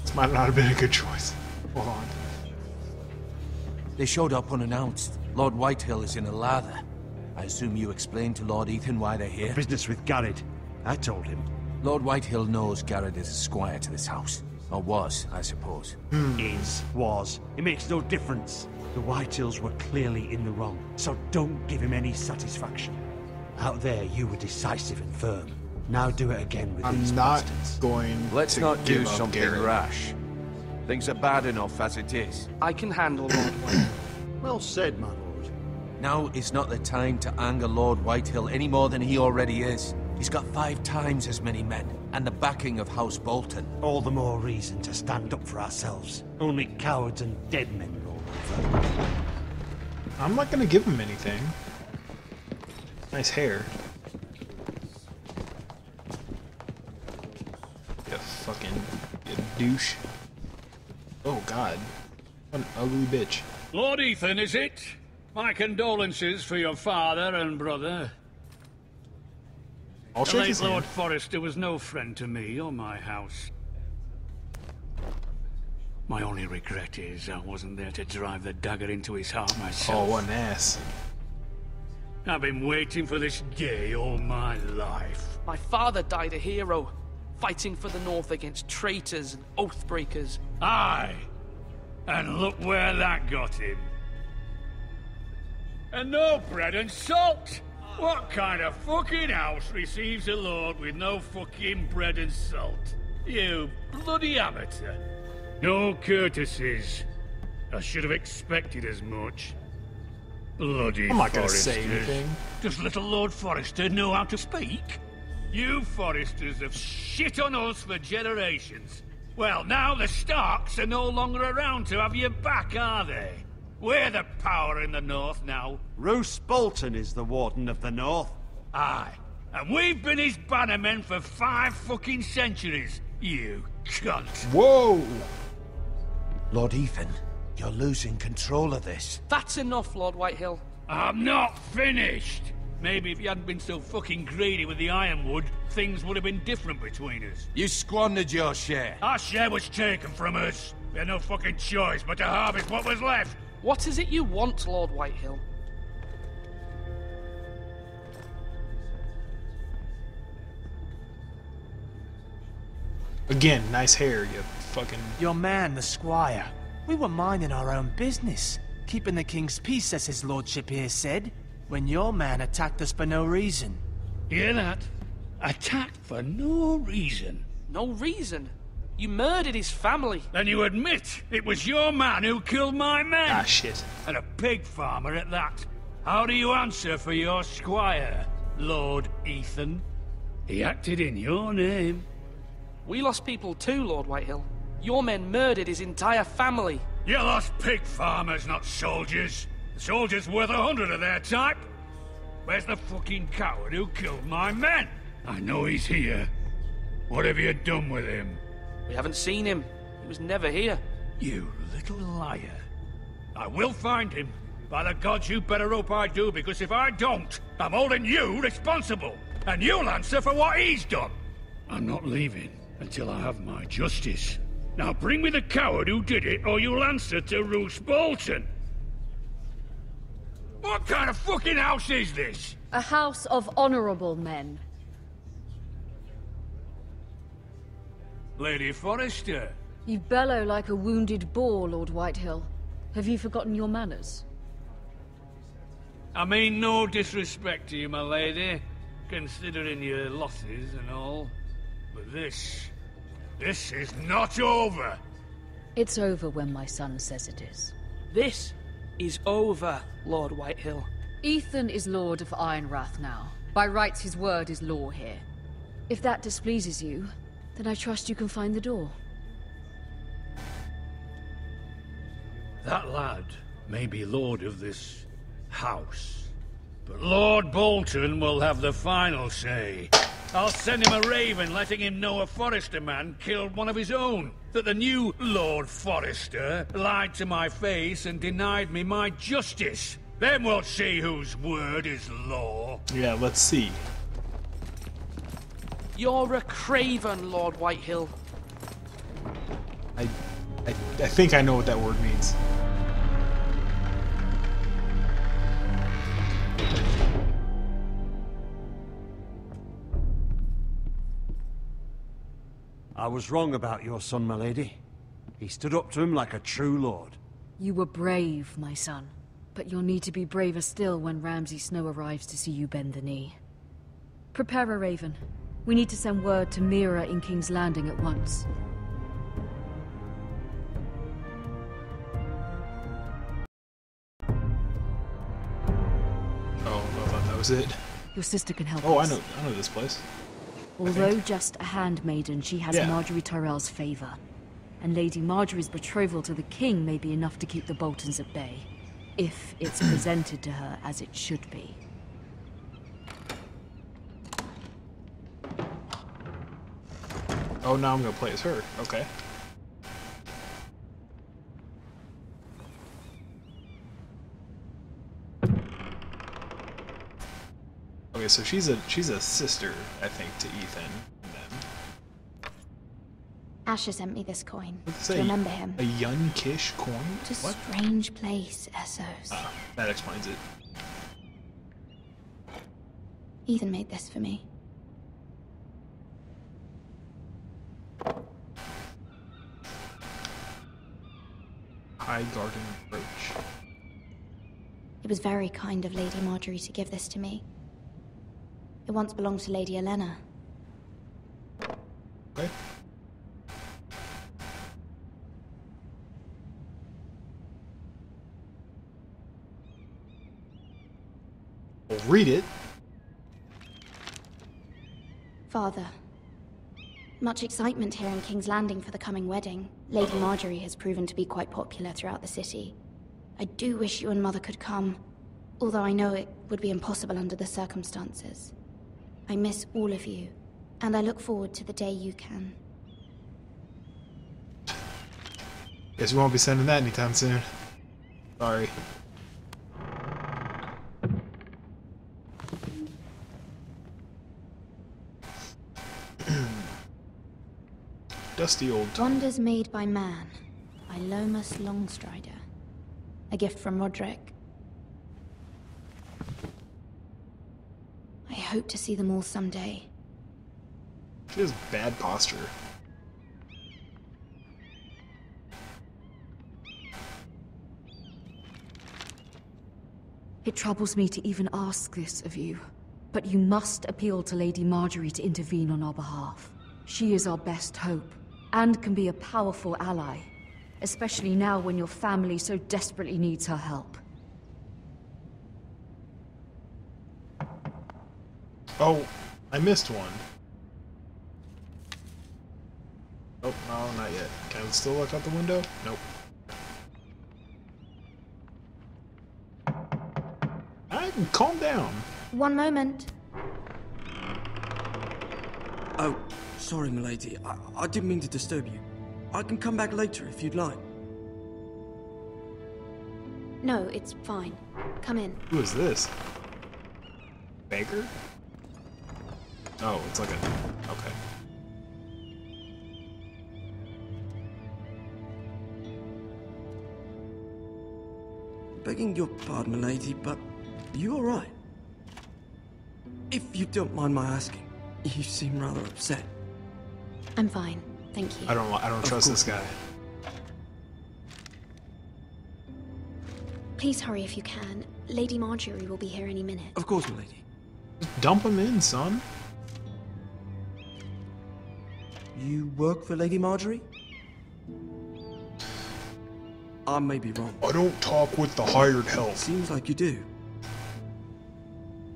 This might not have been a good choice. Hold on. They showed up unannounced. Lord Whitehill is in a lather. I assume you explained to Lord Ethan why they're here? Business with Garrett. I told him. Lord Whitehill knows Garrett is a squire to this house. Or was, I suppose. Was. It makes no difference. The Whitehills were clearly in the wrong, so don't give him any satisfaction. Out there, you were decisive and firm. Now do it again with these I'm not bastards. going Let's to not give do up something Garrett. rash. Things are bad enough as it is. I can handle Lord White. Well said, my lord. Now is not the time to anger Lord Whitehill any more than he already is. He's got 5 times as many men, and the backing of House Bolton. All the more reason to stand up for ourselves. Only cowards and dead men roll over. I'm not gonna give him anything. Nice hair. You fucking you douche. Oh god. What an ugly bitch. Lord Ethan, is it? My condolences for your father and brother. I'll The shake late his Lord hand. Forrester was no friend to me or my house. My only regret is I wasn't there to drive the dagger into his heart myself. Oh, what an ass. I've been waiting for this day all my life. My father died a hero, fighting for the North against traitors and oathbreakers. Aye, and look where that got him. And no bread and salt! What kind of fucking house receives a lord with no fucking bread and salt? You bloody amateur. No courtesies. I should have expected as much. Bloody I'm not gonna Forresters. say anything. Does little Lord Forrester know how to speak? You Forresters have shit on us for generations. Well, now the Starks are no longer around to have your back, are they? We're the power in the North now. Roose Bolton is the Warden of the North. Aye. And we've been his bannermen for 5 fucking centuries, you cunt. Whoa! Lord Ethan, you're losing control of this. That's enough, Lord Whitehill. I'm not finished. Maybe if you hadn't been so fucking greedy with the ironwood, things would have been different between us. You squandered your share. Our share was taken from us. We had no fucking choice but to harvest what was left. What is it you want, Lord Whitehill? Again, nice hair, you fucking... Your man, the squire. We were minding our own business, keeping the king's peace, as his lordship here said, when your man attacked us for no reason. Hear that? Attacked for no reason. No reason? You murdered his family. Then you admit it was your man who killed my men. Ah, shit. And a pig farmer at that. How do you answer for your squire, Lord Ethan? He acted in your name. We lost people too, Lord Whitehill. Your men murdered his entire family. You lost pig farmers, not soldiers. The soldiers worth 100 of their type. Where's the fucking coward who killed my men? I know he's here. What have you done with him? We haven't seen him. He was never here. You little liar. I will find him. By the gods, you better hope I do, because if I don't, I'm holding you responsible. And you'll answer for what he's done. I'm not leaving until I have my justice. Now bring me the coward who did it, or you'll answer to Roose Bolton. What kind of fucking house is this? A house of honorable men. Lady Forrester. You bellow like a wounded boar, Lord Whitehill. Have you forgotten your manners? I mean no disrespect to you, my lady, considering your losses and all. But this is not over. It's over when my son says it is. This is over, Lord Whitehill. Ethan is Lord of Ironrath now. By rights, his word is law here. If that displeases you, then I trust you can find the door. That lad may be lord of this house, but Lord Bolton will have the final say. I'll send him a raven letting him know a Forrester man killed one of his own. That the new Lord Forrester lied to my face and denied me my justice. Then we'll see whose word is law. Yeah, let's see. You're a craven, Lord Whitehill. I think I know what that word means. I was wrong about your son, my lady. He stood up to him like a true lord. You were brave, my son. But you'll need to be braver still when Ramsay Snow arrives to see you bend the knee. Prepare a raven. We need to send word to Mira in King's Landing at once. Oh, I thought that was it. Your sister can help Oh, us. I know this place. Although just a handmaiden, she has Marjorie Tyrell's favor. And Lady Marjorie's betrothal to the king may be enough to keep the Boltons at bay. If it's presented to her as it should be. Oh, now I'm gonna play as her. Okay. Okay, so she's a sister, I think, to Ethan. And then Asher sent me this coin. what's Do you remember him? A Yunkish coin? What a What? strange place, Essos. Ah, that explains it. Ethan made this for me. High Garden Brooch. It was very kind of Lady Marjorie to give this to me. It once belonged to Lady Elena. Okay. We'll read it. Father, much excitement here in King's Landing for the coming wedding. Lady Marjorie has proven to be quite popular throughout the city. I do wish you and Mother could come, although I know it would be impossible under the circumstances. I miss all of you, and I look forward to the day you can. Guess we won't be sending that anytime soon. Sorry. Dusty old Tom. Wonders Made by Man, by Lomas Longstrider. A gift from Roderick. I hope to see them all someday. She has bad posture. It troubles me to even ask this of you, but you must appeal to Lady Marjorie to intervene on our behalf. She is our best hope, and can be a powerful ally, especially now when your family so desperately needs her help. Oh, I missed one. Oh, no, not yet. Can I still look out the window? Nope. Calm down. One moment. Oh, sorry, milady. I didn't mean to disturb you. I can come back later if you'd like. No, it's fine. Come in. Who is this? Baker? Oh, it's like a... Okay. Begging your pardon, milady, but are you alright? If you don't mind my asking, you seem rather upset. I'm fine, thank you. I don't trust this guy. Please hurry if you can. Lady Marjorie will be here any minute. Of course, milady. Just dump him in, son. You work for Lady Marjorie? I may be wrong. I don't talk with the hired help. Seems like you do.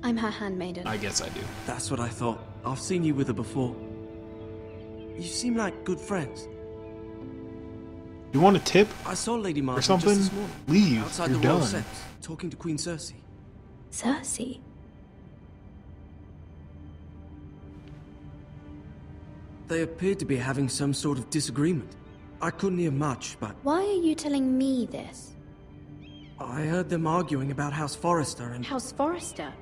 I'm her handmaiden. I guess I do. That's what I thought. I've seen you with her before. You seem like good friends. You want a tip? I saw Lady Marjorie or something? just this morning. Leave. Outside You're the royal done. steps, talking to Queen Cersei. Cersei? They appeared to be having some sort of disagreement. I couldn't hear much, but Why are you telling me this? I heard them arguing about House Forrester and... House Forrester?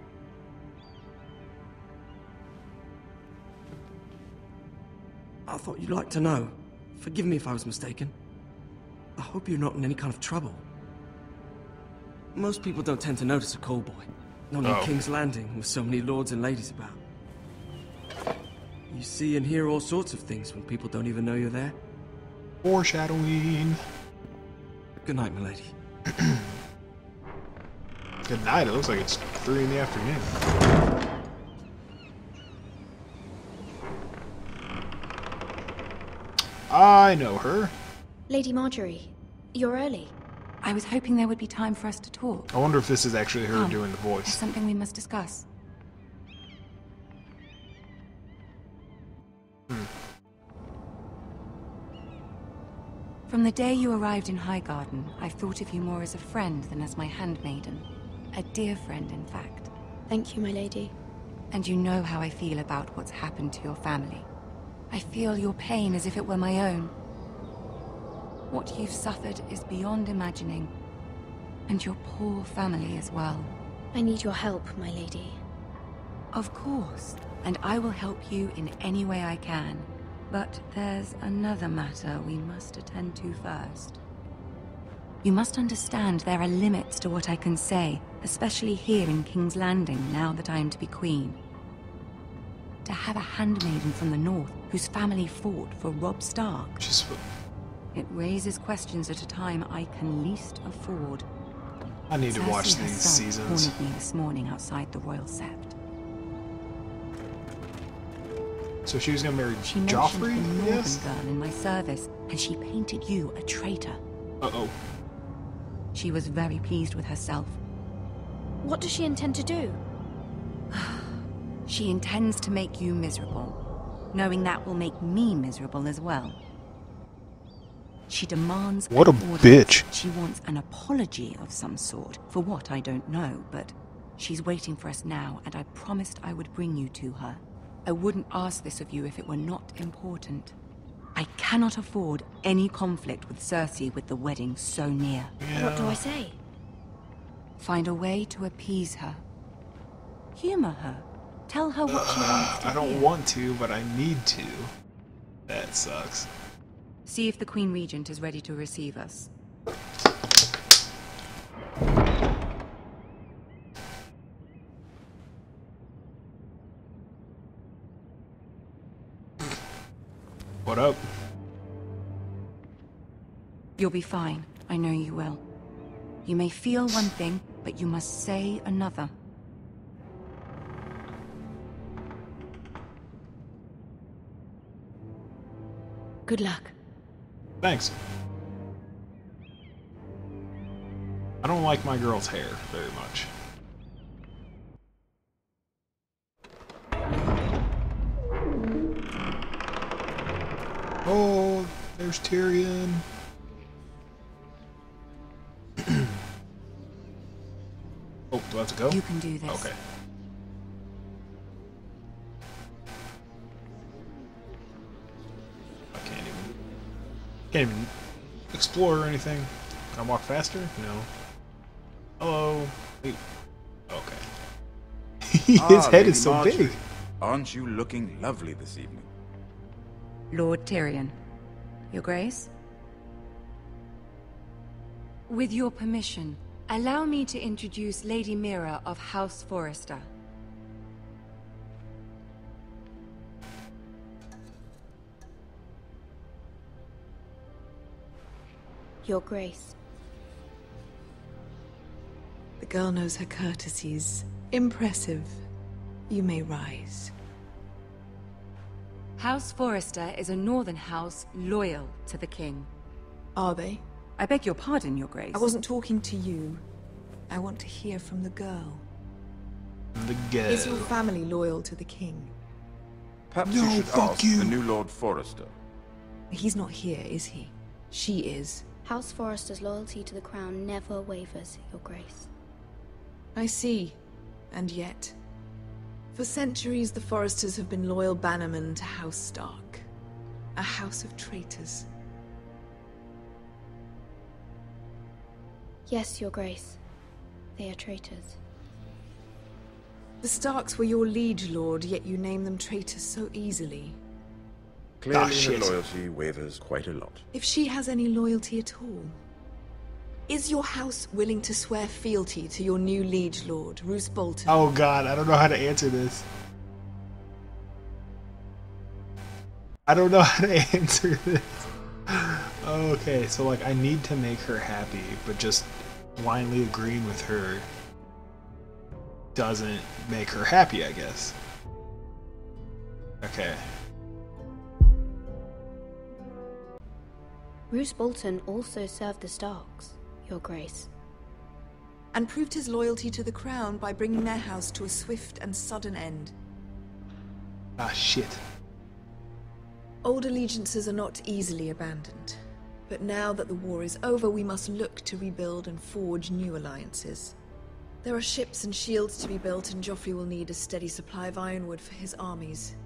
I thought you'd like to know. Forgive me if I was mistaken. I hope you're not in any kind of trouble. Most people don't tend to notice a call boy. Not in King's Landing with so many lords and ladies about. You see and hear all sorts of things when people don't even know you're there. Foreshadowing. Good night, milady. Good night. It looks like it's 3 in the afternoon. I know her. Lady Marjorie, you're early. I was hoping there would be time for us to talk. I wonder if this is actually her Come, doing the There's voice. something we must discuss. From the day you arrived in Highgarden, I've thought of you more as a friend than as my handmaiden. A dear friend, in fact. Thank you, my lady. And you know how I feel about what's happened to your family. I feel your pain as if it were my own. What you've suffered is beyond imagining. And your poor family as well. I need your help, my lady. Of course. And I will help you in any way I can. But there's another matter we must attend to first. You must understand there are limits to what I can say, especially here in King's Landing, now that I am to be queen. To have a handmaiden from the north whose family fought for Robb Stark. It raises questions at a time I can least afford. I need to watch Cersei these herself seasons. cornered me this morning outside the Royal Sept. So she was gonna marry She mentioned Joffrey? the northern Yes? girl in my service, and she painted you a traitor. Uh-oh. She was very pleased with herself. What does she intend to do? She intends to make you miserable, knowing that will make me miserable as well. She demands What a an audience. bitch. She wants an apology of some sort, for what I don't know, but she's waiting for us now, and I promised I would bring you to her. I wouldn't ask this of you if it were not important. I cannot afford any conflict with Cersei with the wedding so near. What do I say? Find a way to appease her. Humor her. Tell her what she wants to I don't hear. want to, but I need to. That sucks. See if the Queen Regent is ready to receive us. What up? You'll be fine. I know you will. You may feel one thing, but you must say another. Good luck. Thanks. I don't like my girl's hair very much. Oh, there's Tyrion. Oh, do I have to go? You can do this. Okay. I can't even explore or anything. Can I walk faster? No. Hello. Wait. Okay. His head Lady is so Marjorie, big. Aren't you looking lovely this evening? Lord Tyrion. Your Grace? With your permission, Allow me to introduce Lady Mira of House Forrester. Your Grace. The girl knows her courtesies. Impressive. You may rise. House Forrester is a northern house loyal to the king. Are they? I beg your pardon, Your Grace. I wasn't talking to you. I want to hear from the girl. The girl. Is your family loyal to the king? Perhaps you should ask the new Lord Forrester. He's not here, is he? She is. House Forrester's loyalty to the crown never wavers, Your Grace. I see. And yet... For centuries, the Forresters have been loyal bannermen to House Stark. A house of traitors. Yes, Your Grace. They are traitors. The Starks were your liege lord, yet you name them traitors so easily. Clearly her loyalty wavers quite a lot. If she has any loyalty at all. Is your house willing to swear fealty to your new liege lord, Roose Bolton? Oh god, I don't know how to answer this. I don't know how to answer this. Okay, so like I need to make her happy, but just blindly agreeing with her doesn't make her happy, I guess. Okay. Roose Bolton also served the Starks, Your Grace. And proved his loyalty to the crown by bringing their house to a swift and sudden end. Ah, shit. Old allegiances are not easily abandoned. But now that the war is over, we must look to rebuild and forge new alliances. There are ships and shields to be built, and Joffrey will need a steady supply of ironwood for his armies.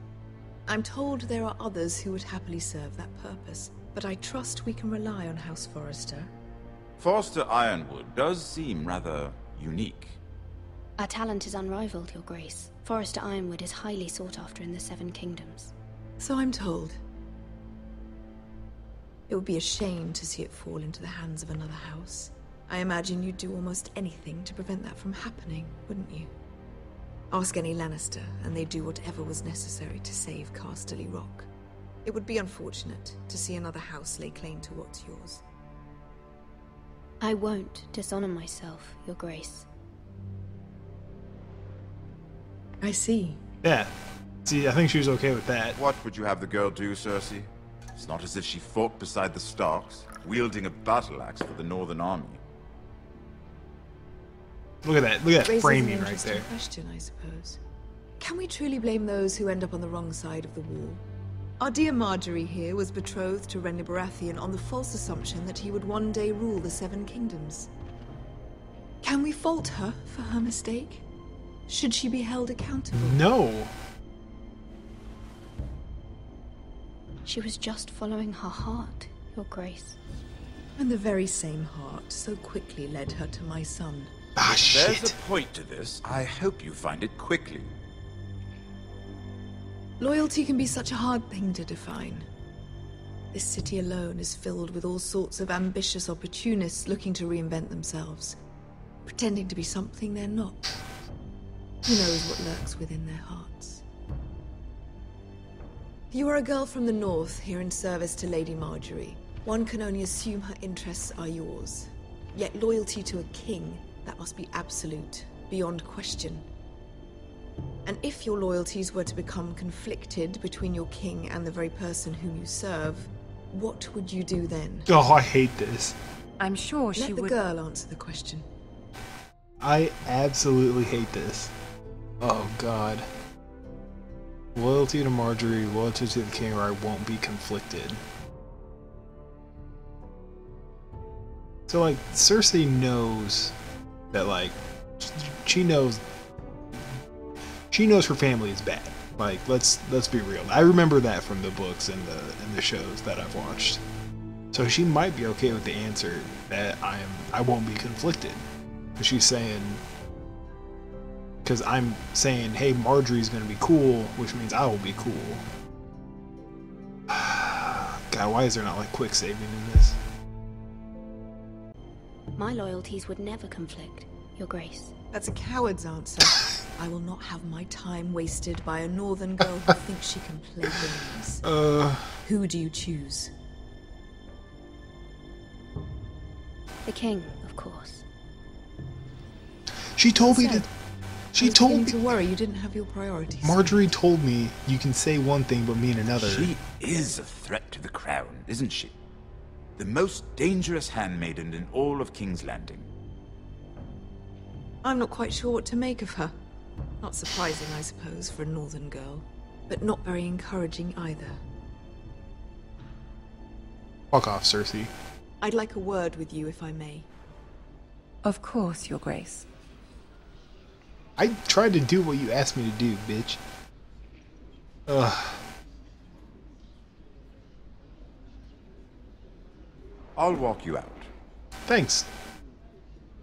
I'm told there are others who would happily serve that purpose, but I trust we can rely on House Forrester. Forrester Ironwood does seem rather unique. Our talent is unrivaled, Your Grace. Forrester Ironwood is highly sought after in the Seven Kingdoms. So I'm told. It would be a shame to see it fall into the hands of another house. I imagine you'd do almost anything to prevent that from happening, wouldn't you? Ask any Lannister, and they'd do whatever was necessary to save Casterly Rock. It would be unfortunate to see another house lay claim to what's yours. I won't dishonor myself, Your Grace. I see. Yeah. See, I think she was okay with that. What would you have the girl do, Cersei? It's not as if she fought beside the Starks, wielding a battle axe for the Northern Army. Look at that. Look at that Raises framing an right interesting there. question, I suppose. Can we truly blame those who end up on the wrong side of the war? Our dear Marjorie here was betrothed to Renly Baratheon on the false assumption that he would one day rule the Seven Kingdoms. Can we fault her for her mistake? Should she be held accountable? No. She was just following her heart, Your Grace. And the very same heart so quickly led her to my son. Ah, shit. There's a point to this. I hope you find it quickly. Loyalty can be such a hard thing to define. This city alone is filled with all sorts of ambitious opportunists looking to reinvent themselves, pretending to be something they're not. Who knows what lurks within their hearts? You are a girl from the north, here in service to Lady Marjorie. One can only assume her interests are yours. Yet loyalty to a king, that must be absolute, beyond question. And if your loyalties were to become conflicted between your king and the very person whom you serve, what would you do then? Oh, I hate this. I'm sure she Let the would... girl answer the question. I absolutely hate this. Oh god. Loyalty to Marjorie, loyalty to the king, or I won't be conflicted. So like, Cersei knows that like, she knows her family is bad. Like, let's be real. I remember that from the books and the shows that I've watched. So she might be okay with the answer that I won't be conflicted. But she's saying, because I'm saying, hey, Marjorie's gonna be cool, which means I will be cool. God, why is there not like quick saving in this? My loyalties would never conflict, Your Grace. That's a coward's answer. I will not have my time wasted by a northern girl who thinks she can play games. Who do you choose? The king, of course. She told me So, to. She told me to worry you didn't have your priorities. Marjorie told me you can say one thing but mean another. She is a threat to the crown, isn't she? The most dangerous handmaiden in all of King's Landing. I'm not quite sure what to make of her. Not surprising, I suppose, for a northern girl, but not very encouraging either. Fuck off, Cersei. I'd like a word with you, if I may. Of course, Your Grace. I tried to do what you asked me to do, bitch. Ugh. I'll walk you out. Thanks.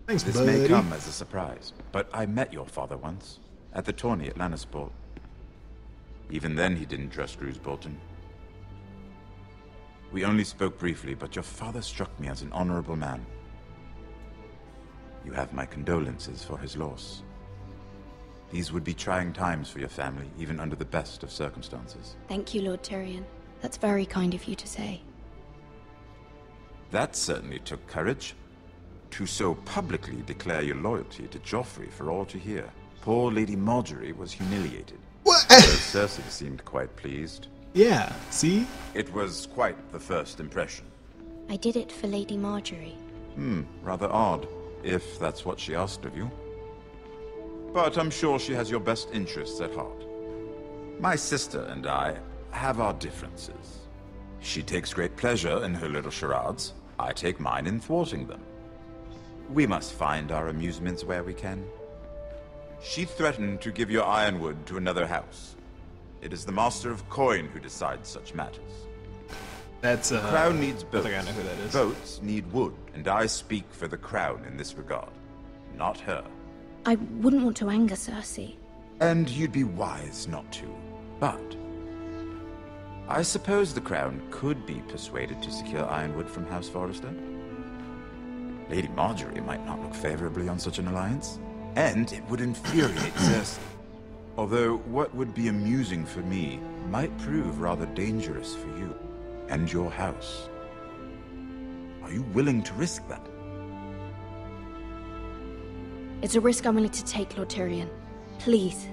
Thanks, This buddy. may come as a surprise, but I met your father once, at the tourney at Lannisport. Even then he didn't trust Roose Bolton. We only spoke briefly, but your father struck me as an honorable man. You have my condolences for his loss. These would be trying times for your family, even under the best of circumstances. Thank you, Lord Tyrion. That's very kind of you to say. That certainly took courage. To so publicly declare your loyalty to Joffrey for all to hear. Poor Lady Marjorie was humiliated. What? Though Cersei seemed quite pleased. Yeah, see? It was quite the first impression. I did it for Lady Marjorie. Rather odd, if that's what she asked of you. But I'm sure she has your best interests at heart. My sister and I have our differences. She takes great pleasure in her little charades. I take mine in thwarting them. We must find our amusements where we can. She threatened to give your ironwood to another house. It is the Master of Coin who decides such matters. That's The crown needs boats. I think I know who that is. Boats need wood, and I speak for the crown in this regard, not her. I wouldn't want to anger Cersei. And you'd be wise not to. But I suppose the crown could be persuaded to secure ironwood from House Forrester. Lady Marjorie might not look favorably on such an alliance, and it would infuriate Cersei. Although what would be amusing for me might prove rather dangerous for you and your house. Are you willing to risk that? It's a risk I'm willing to take, Lord Tyrion. Please.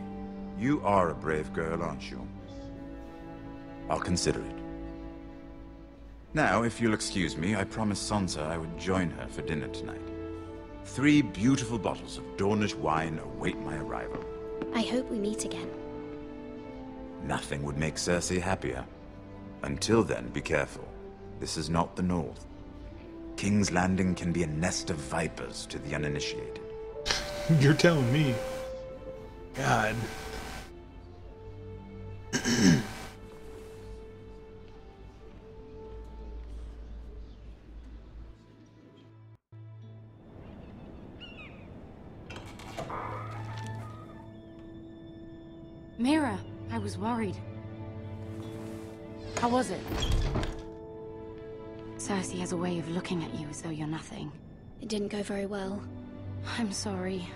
You are a brave girl, aren't you? I'll consider it. Now, if you'll excuse me, I promised Sansa I would join her for dinner tonight. 3 beautiful bottles of Dornish wine await my arrival. I hope we meet again. Nothing would make Cersei happier. Until then, be careful. This is not the North. King's Landing can be a nest of vipers to the uninitiated. You're telling me. God. Mira, I was worried. How was it? Cersei has a way of looking at you as though you're nothing. It didn't go very well. I'm sorry.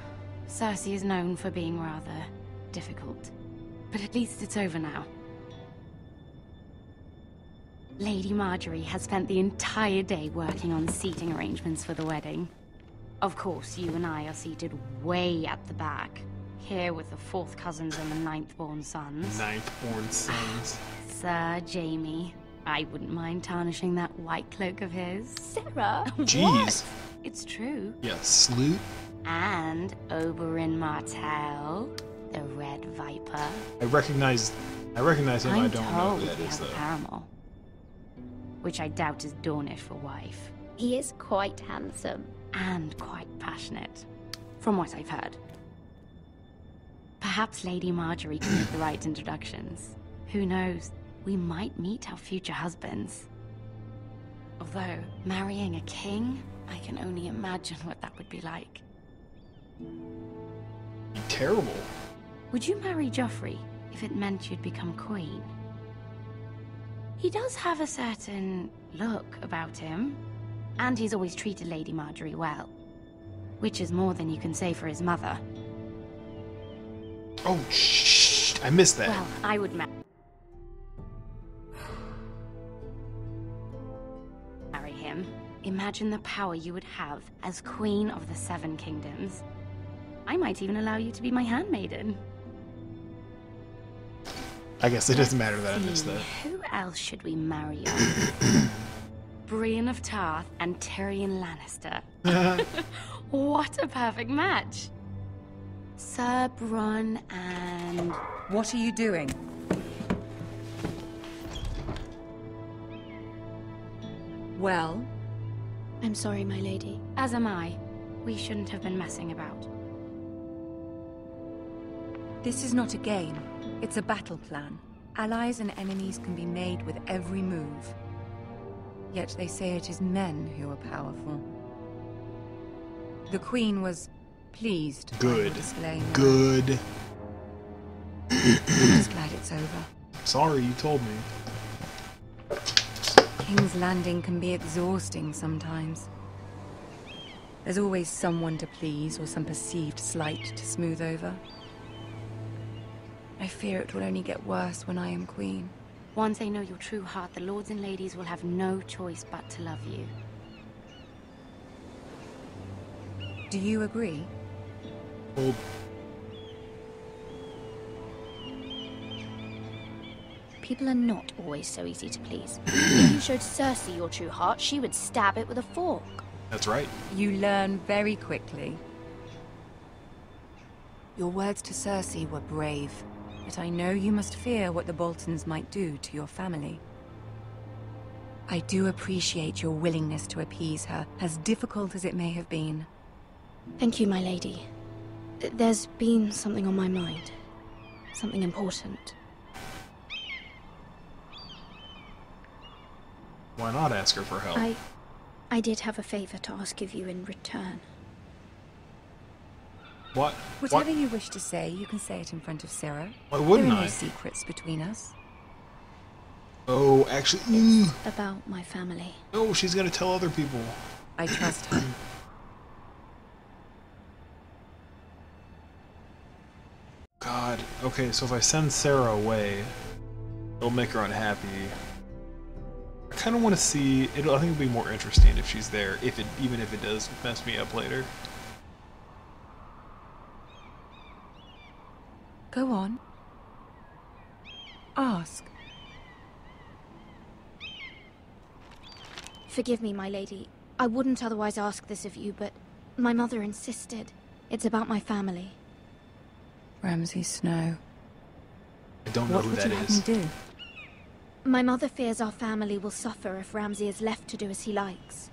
Cersei is known for being rather difficult. But at least it's over now. Lady Marjorie has spent the entire day working on seating arrangements for the wedding. Of course, you and I are seated way at the back. Here with the 4th cousins and the 9th-born sons. 9th-born sons. Sir Jaime. I wouldn't mind tarnishing that white cloak of his. Sarah? Jeez. It's true. Yeah, sloot. And Oberyn Martell, the Red Viper. I recognize him. I don't know who told that he is, has a though. paramour, which I doubt is Dornish for wife. He is quite handsome. And quite passionate, from what I've heard. Perhaps Lady Marjorie can make the right introductions. Who knows? We might meet our future husbands. Although, marrying a king, I can only imagine what that would be like. Be terrible. Would you marry Joffrey if it meant you'd become queen? He does have a certain look about him, And he's always treated Lady Marjorie well. Which is more than you can say for his mother. Oh, shh. I missed that. Well, I would marry him. Imagine the power you would have as Queen of the Seven Kingdoms. I might even allow you to be my handmaiden. I guess it doesn't matter that I missed that. Who else should we marry? Brienne of Tarth and Tyrion Lannister. What a perfect match. Sir Bronn and... What are you doing? Well? I'm sorry, my lady. As am I. We shouldn't have been messing about. This is not a game. It's a battle plan. Allies and enemies can be made with every move. Yet they say it is men who are powerful. The Queen was pleased by your display. Good. I'm just glad it's over. Sorry, you told me. King's Landing can be exhausting sometimes. There's always someone to please or some perceived slight to smooth over. I fear it will only get worse when I am queen. Once they know your true heart, the lords and ladies will have no choice but to love you. Do you agree? Well, People are not always so easy to please. If you showed Cersei your true heart, she would stab it with a fork. that's right. You learn very quickly. Your words to Cersei were brave, but I know you must fear what the Boltons might do to your family. I do appreciate your willingness to appease her, as difficult as it may have been. Thank you, my lady. There's been something on my mind. Something important. Why not ask her for help? I did have a favor to ask of you in return. What? Whatever you wish to say, you can say it in front of Sarah. Why wouldn't there are I? no secrets between us. Oh, actually, It's about my family. no, she's gonna tell other people. I trust her. God. Okay, so if I send Sarah away, it'll make her unhappy. I kind of want to see. I think it'll be more interesting if she's there, even if it does mess me up later. Go on. Ask. Forgive me, my lady. I wouldn't otherwise ask this of you, but my mother insisted. It's about my family. Ramsay Snow. I don't know What who would that you have is. me do? My mother fears our family will suffer if Ramsay is left to do as he likes.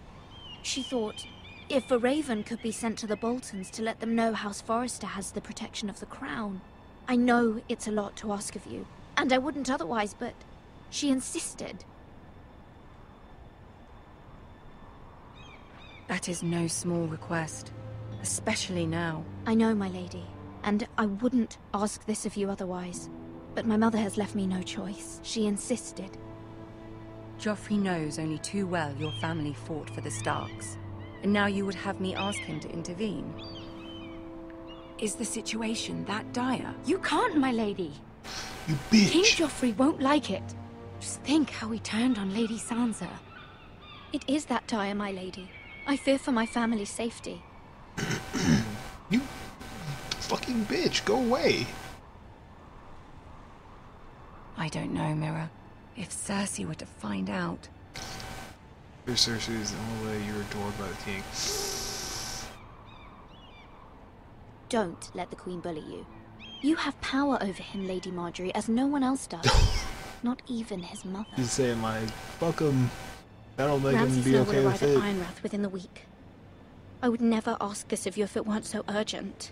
She thought, if a raven could be sent to the Boltons to let them know House Forrester has the protection of the crown. I know it's a lot to ask of you, and I wouldn't otherwise, but she insisted. That is no small request, especially now. I know, my lady, and I wouldn't ask this of you otherwise. But my mother has left me no choice. She insisted. Joffrey knows only too well your family fought for the Starks, and now you would have me ask him to intervene. Is the situation that dire? You can't, my lady. You bitch. King Joffrey won't like it. Just think how he turned on Lady Sansa. It is that dire, my lady. I fear for my family's safety. You fucking bitch, go away. I don't know, Mira. If Cersei were to find out... Your Cersei is the only way you're adored by the king. Don't let the Queen bully you. You have power over him, Lady Marjorie, as no one else does. Not even his mother. He's saying like, fuck him. That'll make Ramsay him be Snow okay will with arrive it. at Ironrath within the week. I would never ask this of you if it weren't so urgent.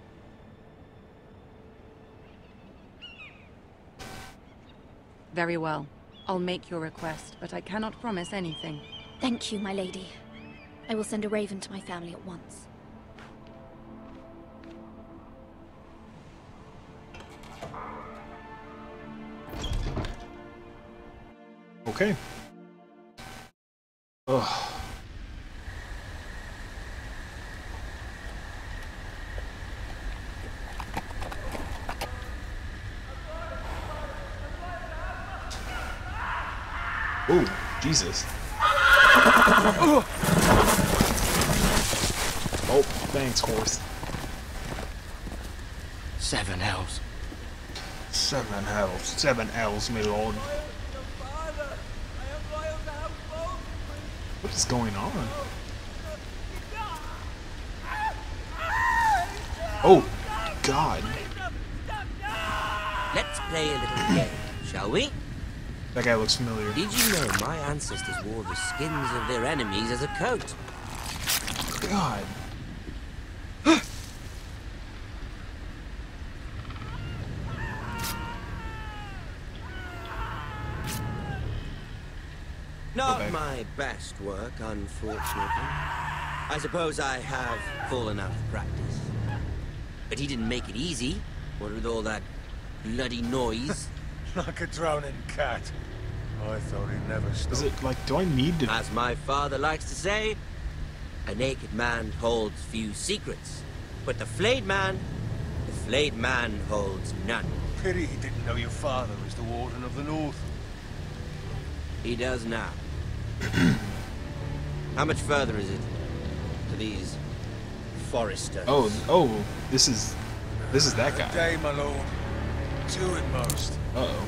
Very well. I'll make your request, but I cannot promise anything. Thank you, my lady. I will send a raven to my family at once. Okay. Ugh. Oh, Jesus. Oh, thanks, horse. 7 hells. 7 hells. 7 L's, my lord. What is going on? Oh, God. Let's play a little game, shall we? That guy looks familiar. Did you know my ancestors wore the skins of their enemies as a coat? God. Not my best work, unfortunately. I suppose I have fallen out of practice. But he didn't make it easy, what with all that bloody noise. Like a drowning cat. I thought he'd never stop. Is it like, do I need to... As my father likes to say, a naked man holds few secrets. But the flayed man holds none. Pity he didn't know your father was the Warden of the North. He does now. How much further is it to these Foresters? Oh, this is that guy. A day, my lord. 2 at most. Uh-oh.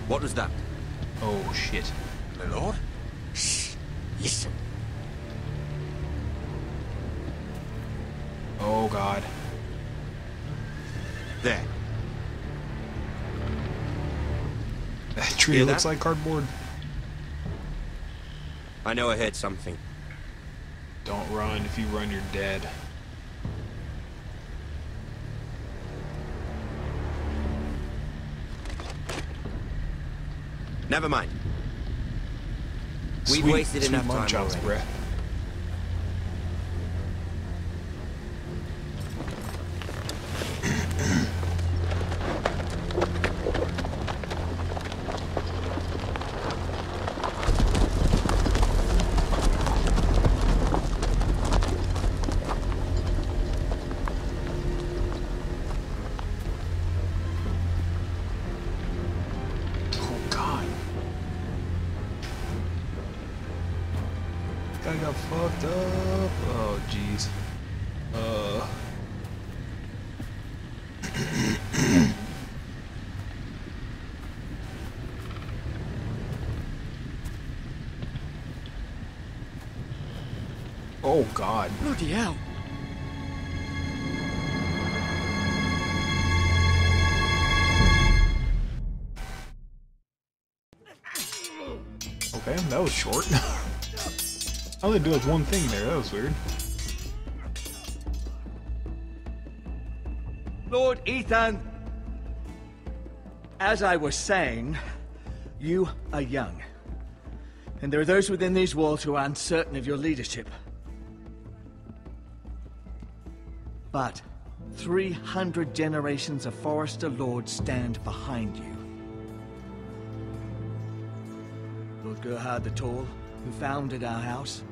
What was that? Oh, shit. My lord? Shh. Listen. Oh, God. There. That tree looks like cardboard. I know I heard something. Don't run. If you run, you're dead. Never mind. We've Sweet, wasted sweet enough time Munchausen's already. breath. I got fucked up. Oh, jeez. Oh, God. Bloody hell. Okay, that was short. All they do is one thing there. That was weird. Lord Ethan, as I was saying, you are young. And there are those within these walls who are uncertain of your leadership. But 300 generations of Forester Lords stand behind you. Lord Gerhard the Tall, who founded our house,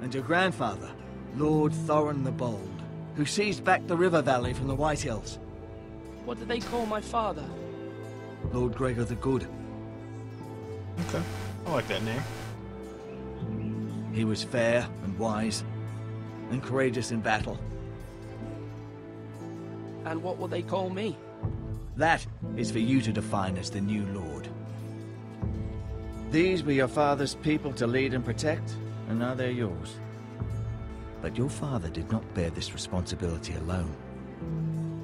and your grandfather, Lord Thorin the Bold, who seized back the river valley from the White Hills. What did they call my father? Lord Gregor the Good. Okay, I like that name. He was fair and wise, and courageous in battle. And what will they call me? That is for you to define as the new Lord. These were your father's people to lead and protect, and now they're yours. But your father did not bear this responsibility alone.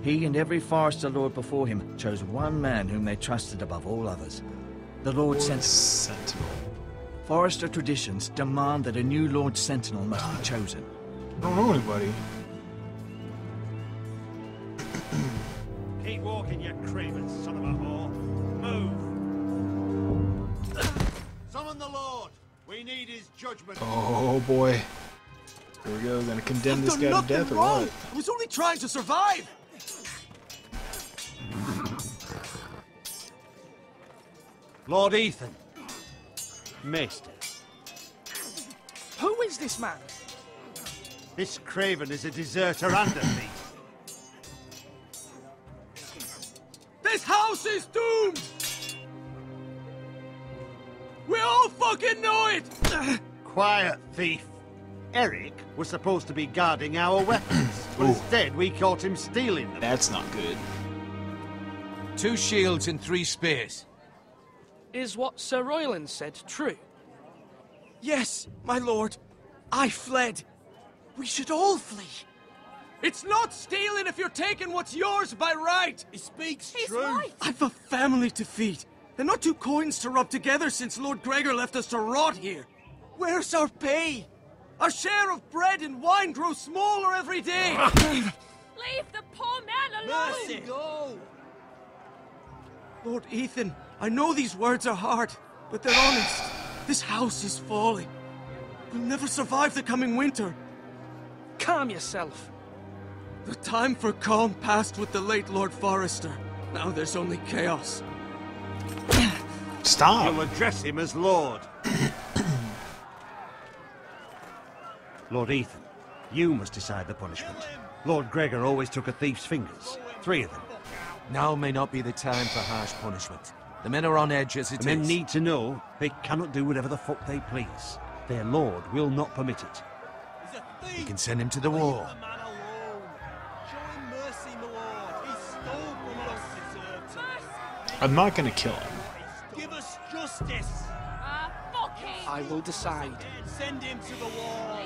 He and every Forester Lord before him chose one man whom they trusted above all others. The Lord Sentinel. Forester traditions demand that a new Lord Sentinel must be chosen. I don't know anybody. Keep walking, you craven son of a whore. Move. Summon the Lord. We need his judgment. Oh boy. Here we go. Gonna condemn this guy to death or what? I was only trying to survive. Lord Ethan. Maester. Who is this man? This craven is a deserter and a thief. This house is doomed! We all fucking know it! Quiet, thief. Eric was supposed to be guarding our weapons, but instead we caught him stealing them. That's not good. 2 shields and 3 spears. Is what Sir Royland said true? Yes, my lord. I fled. We should all flee. It's not stealing if you're taking what's yours by right! He speaks true. I've a family to feed, and not 2 coins to rub together since Lord Gregor left us to rot here. Where's our pay? Our share of bread and wine grows smaller every day! Leave the poor man alone! Mercy! Go! Lord Ethan, I know these words are hard, but they're honest. This house is falling. We'll never survive the coming winter. Calm yourself. The time for calm passed with the late Lord Forrester. Now there's only chaos. Stop. You'll address him as Lord. Lord Ethan, you must decide the punishment. Lord Gregor always took a thief's fingers. 3 of them. Now may not be the time for harsh punishment. The men are on edge as it The men is. need to know they cannot do whatever the fuck they please. Their lord will not permit it. We can send him to the wall. I'm not gonna kill him. Give us justice! Fuck him! I will decide. Send him to the wall!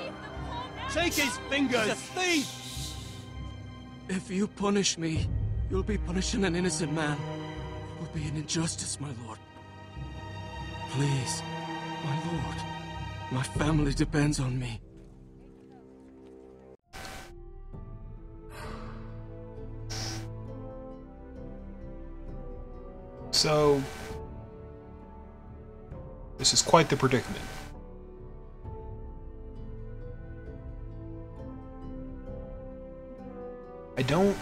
Take his fingers! He's a thief! If you punish me, you'll be punishing an innocent man. It will be an injustice, my lord. Please, my lord. My family depends on me. So, this is quite the predicament. I don't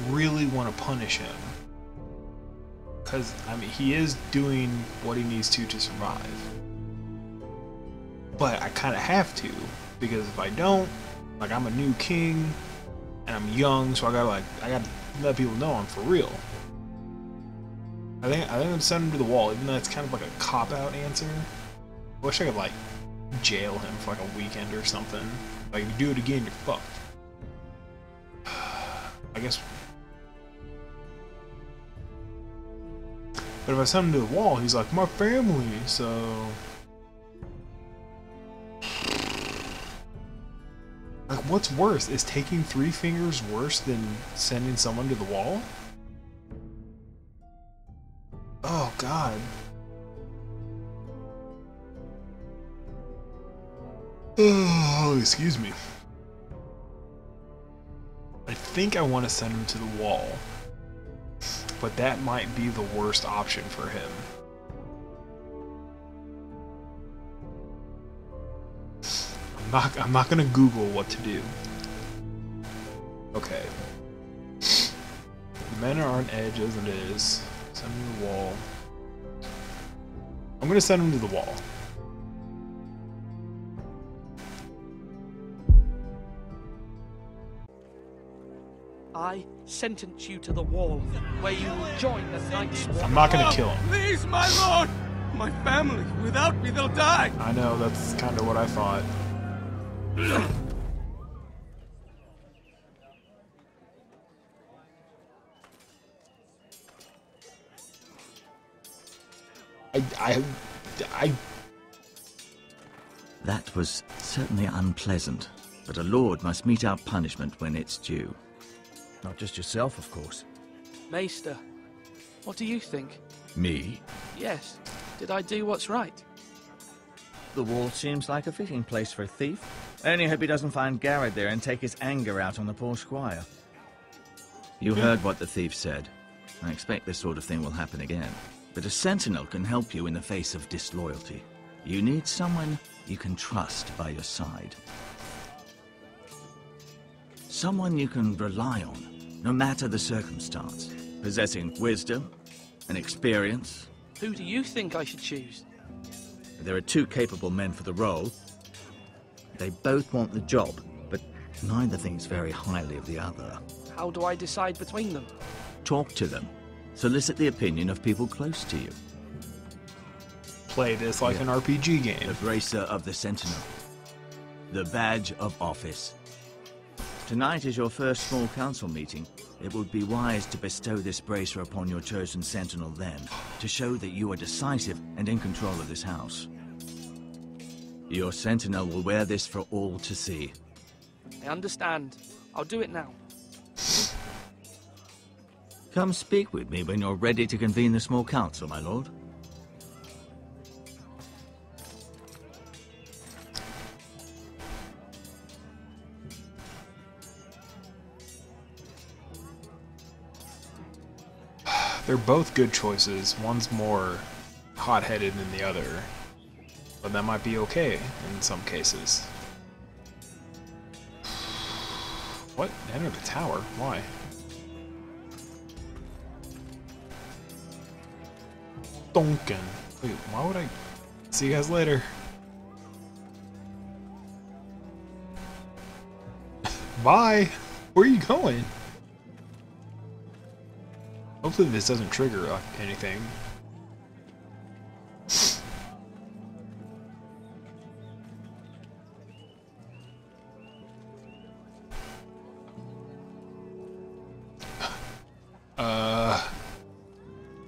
really want to punish him. Because, I mean, he is doing what he needs to survive. But I kind of have to. Because if I don't, like, I'm a new king. And I'm young, so I gotta let people know I'm for real. I think I'm sending him to the wall, even though it's kind of like a cop-out answer. I wish I could, like, jail him for, like, a weekend or something. Like, if you do it again, you're fucked. I guess... But if I send him to the wall, he's like, my family, so... Like, what's worse? Is taking 3 fingers worse than sending someone to the wall? Oh, God. Oh, excuse me. I think I want to send him to the wall. But that might be the worst option for him. I'm not gonna Google what to do. Okay. The men are on edge as it is. Send him to the wall. I'm gonna send him to the wall. I sentence you to the wall, where you will join the Knights. I'm not gonna kill him. Please, my lord! My family, without me, they'll die! I know, that's kind of what I thought. That was certainly unpleasant, but a lord must mete out punishment when it's due. Not just yourself, of course. Maester, what do you think? Me? Yes. Did I do what's right? The wall seems like a fitting place for a thief. I only hope he doesn't find Garrett there and take his anger out on the poor squire. You heard what the thief said. I expect this sort of thing will happen again. But a sentinel can help you in the face of disloyalty. You need someone you can trust by your side. Someone you can rely on, no matter the circumstance. Possessing wisdom and experience. Who do you think I should choose? There are 2 capable men for the role. They both want the job, but neither thinks very highly of the other. How do I decide between them? Talk to them. Solicit the opinion of people close to you. play this like an RPG game. The Bracer of the Sentinel. The Badge of Office. Tonight is your first small council meeting. It would be wise to bestow this bracer upon your chosen sentinel then, to show that you are decisive and in control of this house. Your sentinel will wear this for all to see. I understand. I'll do it now. Come speak with me when you're ready to convene the small council, my lord. They're both good choices. One's more hot-headed than the other, but that might be okay in some cases. What? Enter the tower? Why? Duncan. Wait, why would I... See you guys later. Bye! Where are you going? Hopefully this doesn't trigger anything.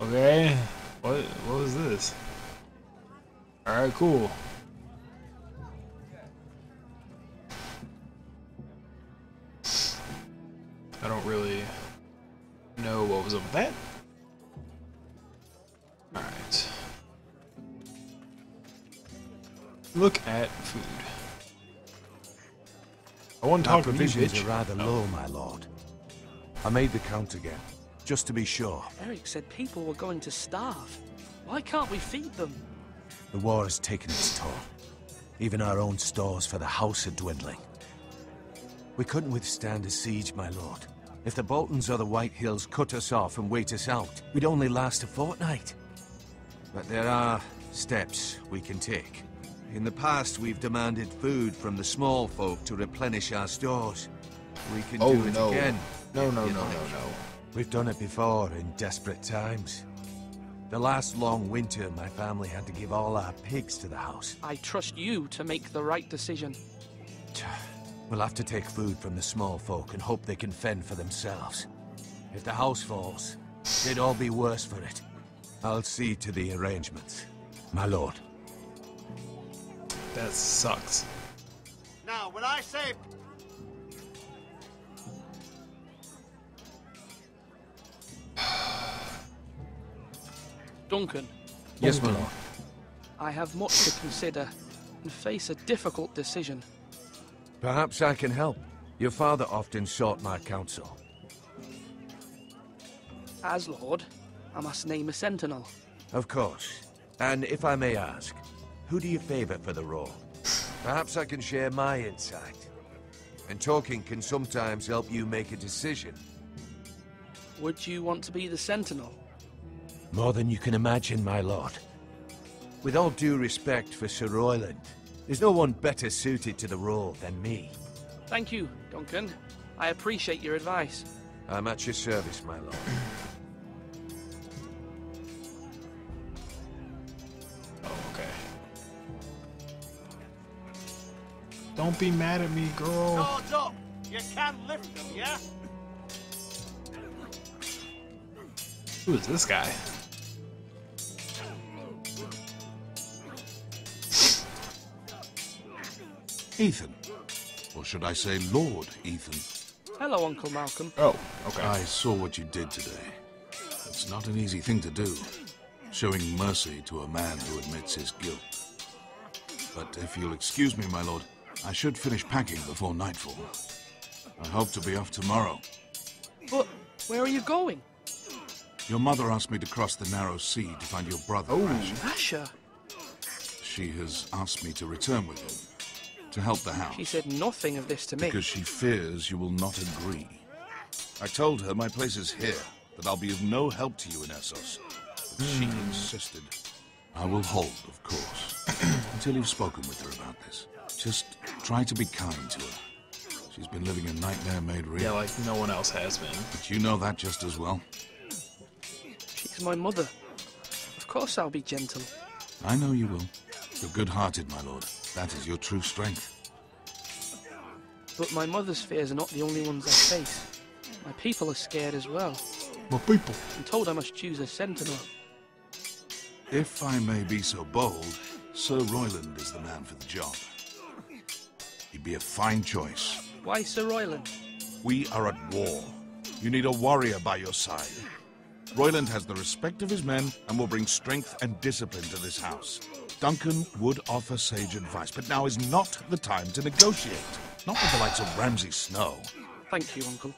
Okay. What was this? Alright, cool. I don't really know what was up with that. Alright. Look at food. I want to talk to you, provisions bitch. are rather low, my lord. I made the count again, just to be sure. Eric said people were going to starve. Why can't we feed them? The war has taken its toll. Even our own stores for the house are dwindling. We couldn't withstand a siege, my lord. If the Boltons or the White Hills cut us off and wait us out, we'd only last a fortnight. But there are steps we can take. In the past, we've demanded food from the small folk to replenish our stores. We can do it again. No. We've done it before in desperate times. The last long winter, my family had to give all our pigs to the house. I trust you to make the right decision. We'll have to take food from the small folk and hope they can fend for themselves. If the house falls, they'd all be worse for it. I'll see to the arrangements, my lord. That sucks. Now, when I say... Duncan. Yes, my lord. I have much to consider and face a difficult decision. Perhaps I can help. Your father often sought my counsel. As Lord, I must name a sentinel. Of course. And if I may ask, who do you favor for the role? Perhaps I can share my insight. And talking can sometimes help you make a decision. Would you want to be the sentinel? More than you can imagine, my lord. With all due respect for Sir Royland, there's no one better suited to the role than me. Thank you, Duncan. I appreciate your advice. I'm at your service, my lord. Okay. Don't be mad at me, girl. Swords up! You can lift them, yeah? Who is this guy? Ethan. Or should I say Lord Ethan? Hello, Uncle Malcolm. Oh, okay. I saw what you did today. It's not an easy thing to do, showing mercy to a man who admits his guilt. But if you'll excuse me, my lord, I should finish packing before nightfall. I hope to be off tomorrow. But where are you going? Your mother asked me to cross the narrow sea to find your brother, Asher. Asher? She has asked me to return with him, to help the house. She said nothing of this to me. Because she fears you will not agree. I told her my place is here, that I'll be of no help to you in Essos. But she insisted. I will hold, of course, until you've spoken with her about this. Just try to be kind to her. She's been living a nightmare made real. Yeah, like no one else has been. But you know that just as well. She's my mother. Of course I'll be gentle. I know you will. You're good-hearted, my lord. That is your true strength. But my mother's fears are not the only ones I face. My people are scared as well. My people? I'm told I must choose a sentinel. If I may be so bold, Sir Royland is the man for the job. He'd be a fine choice. Why Sir Royland? We are at war. You need a warrior by your side. Royland has the respect of his men and will bring strength and discipline to this house. Duncan would offer sage advice, but now is not the time to negotiate. Not with the likes of Ramsay Snow. Thank you, Uncle.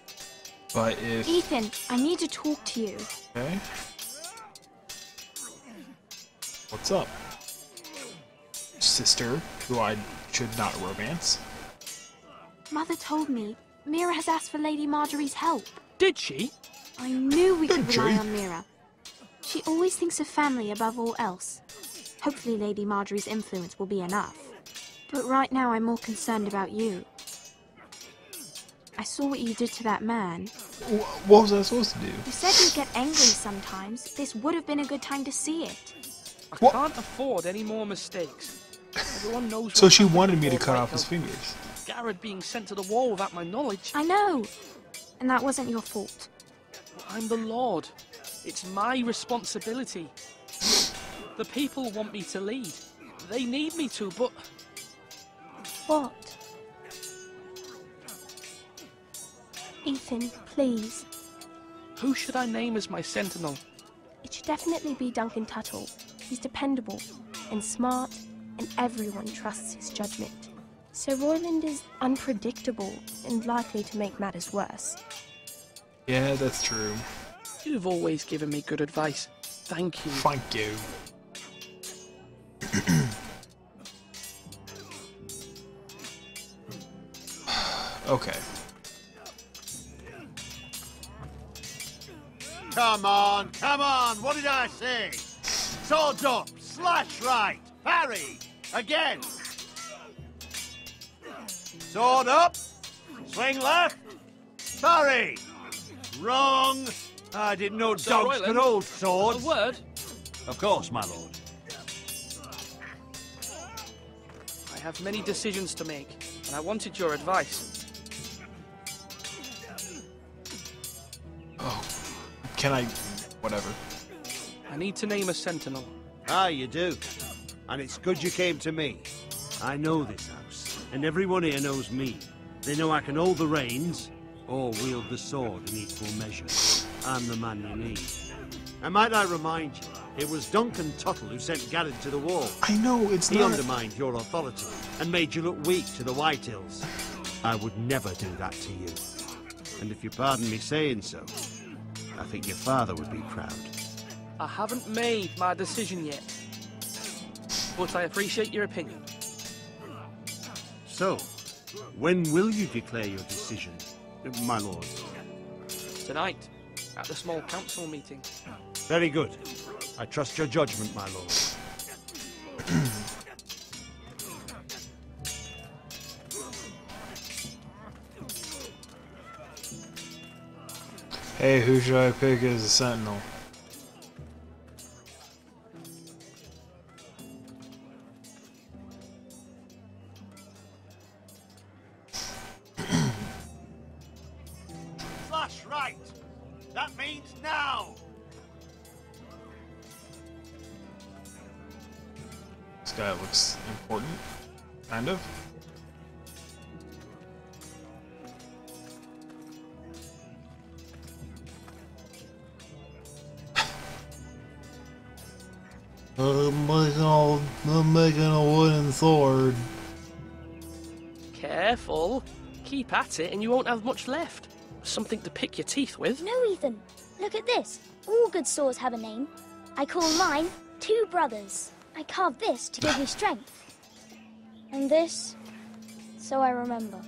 But if... Ethan, I need to talk to you. Okay. What's up? Sister, who I should not romance. Mother told me Mira has asked for Lady Marjorie's help. Did she? I knew we could rely on Mira. She always thinks of family above all else. Hopefully Lady Marjorie's influence will be enough. But right now I'm more concerned about you. I saw what you did to that man. What was I supposed to do? You said you'd get angry sometimes. This would have been a good time to see it. I can't afford any more mistakes. Everyone knows. So she wanted me to cut off his fingers. Garrett being sent to the wall without my knowledge. I know. And that wasn't your fault. I'm the Lord. It's my responsibility. The people want me to lead. They need me to, but... What? Ethan, please. Who should I name as my sentinel? It should definitely be Duncan Tuttle. He's dependable and smart, and everyone trusts his judgment. Sir Royland is unpredictable and likely to make matters worse. Yeah, that's true. You've always given me good advice. Thank you. Thank you. Okay. Come on, what did I say? Sword up, slash right, parry, again. Sword up, swing left, parry. Wrong. I didn't know dogs could hold swords. A word? Of course, my lord. I have many decisions to make, and I wanted your advice. Oh, can I... whatever. I need to name a sentinel. Ah, you do. And it's good you came to me. I know this house, and everyone here knows me. They know I can hold the reins, or wield the sword in equal measure. I'm the man you need. And might I remind you, it was Duncan Tuttle who sent Garrett to the wall. I know, it's He not... undermined your authority, and made you look weak to the White Hills. I would never do that to you. And if you pardon me saying so, I think your father would be proud. I haven't made my decision yet, but I appreciate your opinion. So, when will you declare your decision, my lord? Tonight, at the small council meeting. Very good. I trust your judgment, my lord. Hey, who should I pick as a sentinel? Slash right! That means now! This guy looks important, kind of. I'm making a wooden sword. Careful. Keep at it and you won't have much left. Something to pick your teeth with. No, Ethan. Look at this. All good swords have a name. I call mine Two Brothers. I carved this to give me strength. And this, so I remember.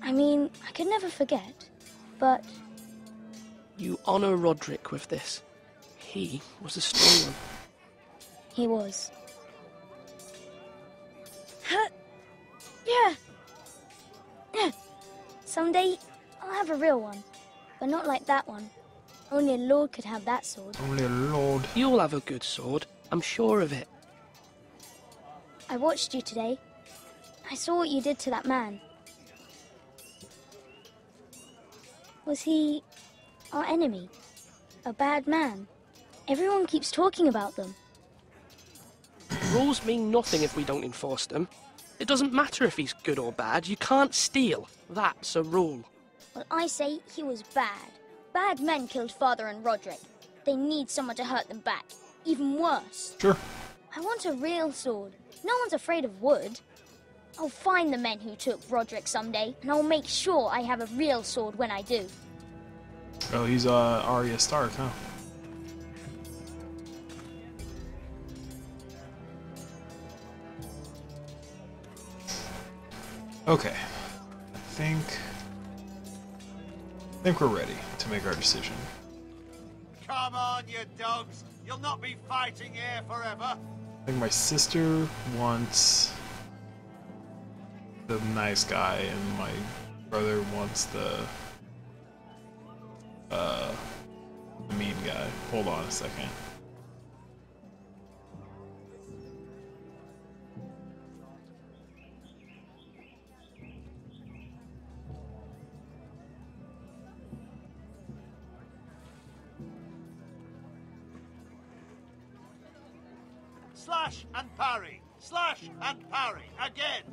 I mean, I could never forget, but... You honor Roderick with this. He was a strong one. He was. Yeah. Someday, I'll have a real one. But not like that one. Only a lord could have that sword. Only a lord. You'll have a good sword. I'm sure of it. I watched you today. I saw what you did to that man. Was he our enemy? A bad man? Everyone keeps talking about them. Rules mean nothing if we don't enforce them. It doesn't matter if he's good or bad. You can't steal. That's a rule. Well, I say he was bad. Bad men killed Father and Roderick. They need someone to hurt them back. Even worse. Sure. I want a real sword. No one's afraid of wood. I'll find the men who took Roderick someday, and I'll make sure I have a real sword when I do. Oh, he's Arya Stark, huh? Okay. I think we're ready to make our decision. Come on, you dogs. You'll not be fighting here forever. I think my sister wants the nice guy, and my brother wants the mean guy. Hold on a second. Slash and parry. Slash and parry. Again.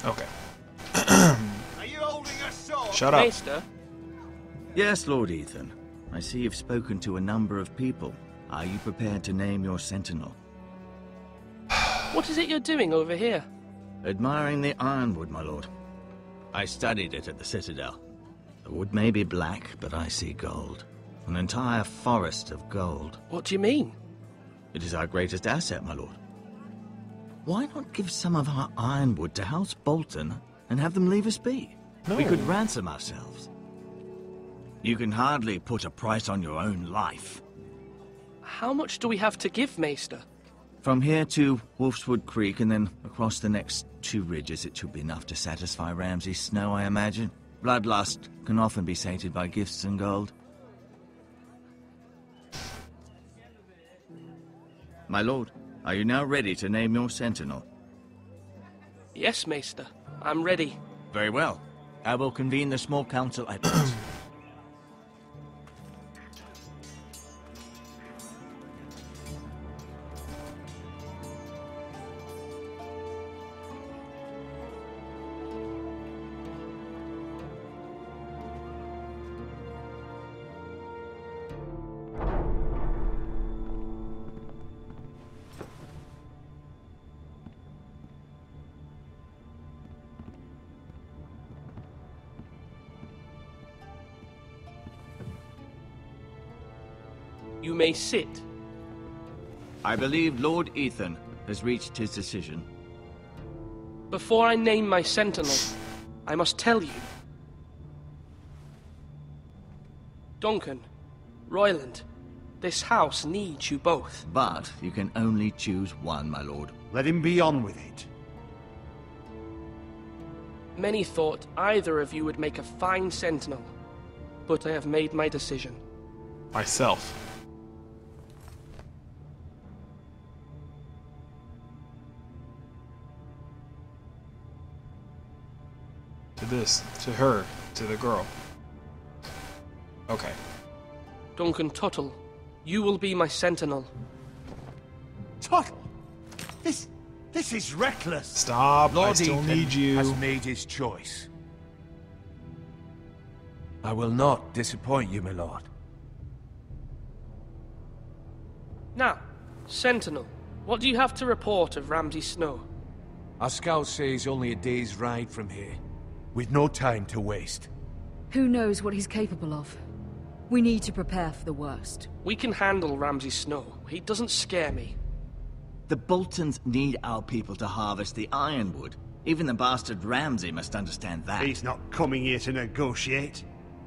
Okay. Are you holding a sword? Shut up. Maester? Yes, Lord Ethan. I see you've spoken to a number of people. Are you prepared to name your sentinel? What is it you're doing over here? Admiring the ironwood, my lord. I studied it at the Citadel. The wood may be black, but I see gold. An entire forest of gold. What do you mean? It is our greatest asset, my lord. Why not give some of our ironwood to House Bolton and have them leave us be? No. We could ransom ourselves. You can hardly put a price on your own life. How much do we have to give, Maester? From here to Wolfswood Creek and then across the next 2 ridges, it should be enough to satisfy Ramsay Snow, I imagine. Bloodlust can often be sated by gifts and gold. My lord, are you now ready to name your sentinel? Yes, Maester. I'm ready. Very well. I will convene the small council at once. You may sit. I believe Lord Ethan has reached his decision. Before I name my sentinel, I must tell you. Duncan, Royland, this house needs you both. But you can only choose one, my lord. Let him be on with it. Many thought either of you would make a fine sentinel, but I have made my decision. Myself. To this, to her, to the girl. Okay. Duncan Tuttle, you will be my sentinel. Tuttle! This is reckless. Stop, Lord I still Ethan need you. has made his choice. I will not disappoint you, my lord. Now, Sentinel, what do you have to report of Ramsay Snow? Our scouts say he's only a day's ride from here, with no time to waste. Who knows what he's capable of? We need to prepare for the worst. We can handle Ramsay Snow. He doesn't scare me. The Boltons need our people to harvest the ironwood. Even the bastard Ramsay must understand that. He's not coming here to negotiate.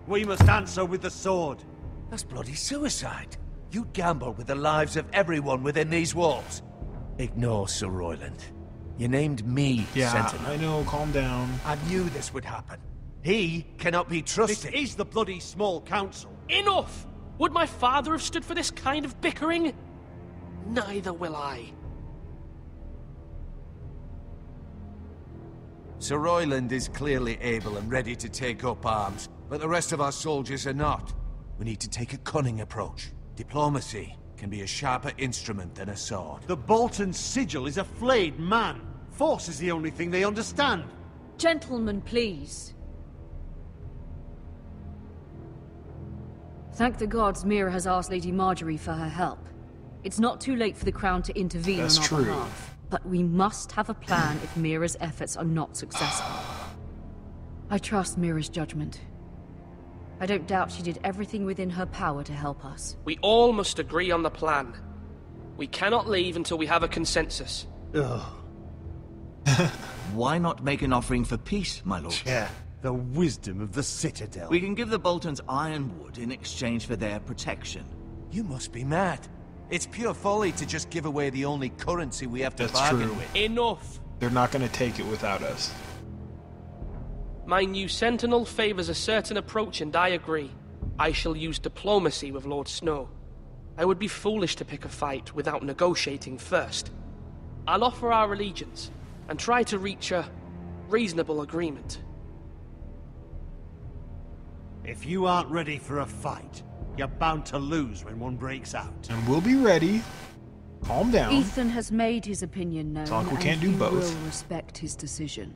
We must answer with the sword. That's bloody suicide. You'd gamble with the lives of everyone within these walls. Ignore Sir Royland. You named me Sentinel. I know, calm down. I knew this would happen. He cannot be trusted. This is the bloody small council. Enough! Would my father have stood for this kind of bickering? Neither will I. Sir Royland is clearly able and ready to take up arms, but the rest of our soldiers are not. We need to take a cunning approach. Diplomacy can be a sharper instrument than a sword. The Bolton sigil is a flayed man. Force is the only thing they understand. Gentlemen, please. Thank the gods Mira has asked Lady Marjorie for her help. It's not too late for the Crown to intervene on our behalf. But we must have a plan if Mira's efforts are not successful. I trust Mira's judgment. I don't doubt she did everything within her power to help us. We all must agree on the plan. We cannot leave until we have a consensus. Ugh. Why not make an offering for peace, my lord? Yeah, the wisdom of the Citadel. We can give the Boltons ironwood in exchange for their protection. You must be mad. It's pure folly to just give away the only currency we have to bargain with. Enough! They're not going to take it without us. My new Sentinel favors a certain approach, and I agree. I shall use diplomacy with Lord Snow. I would be foolish to pick a fight without negotiating first. I'll offer our allegiance, and try to reach a reasonable agreement. If you aren't ready for a fight, you're bound to lose when one breaks out. And we'll be ready. Calm down. Ethan has made his opinion known, Talk, we can't and do both. will respect his decision.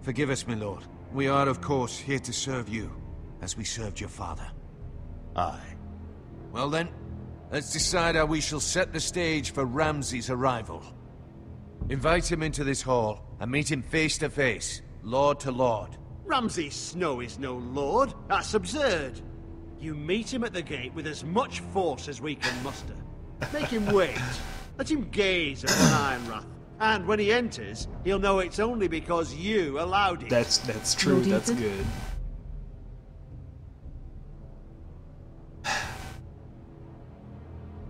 Forgive us, my lord. We are, of course, here to serve you, as we served your father. Aye. Well then, let's decide how we shall set the stage for Ramsay's arrival. Invite him into this hall, and meet him face to face, lord to lord. Ramsay Snow is no lord. That's absurd. You meet him at the gate with as much force as we can muster. Make him wait. Let him gaze upon Ironrath. And when he enters, he'll know it's only because you allowed it. That's true. That's good.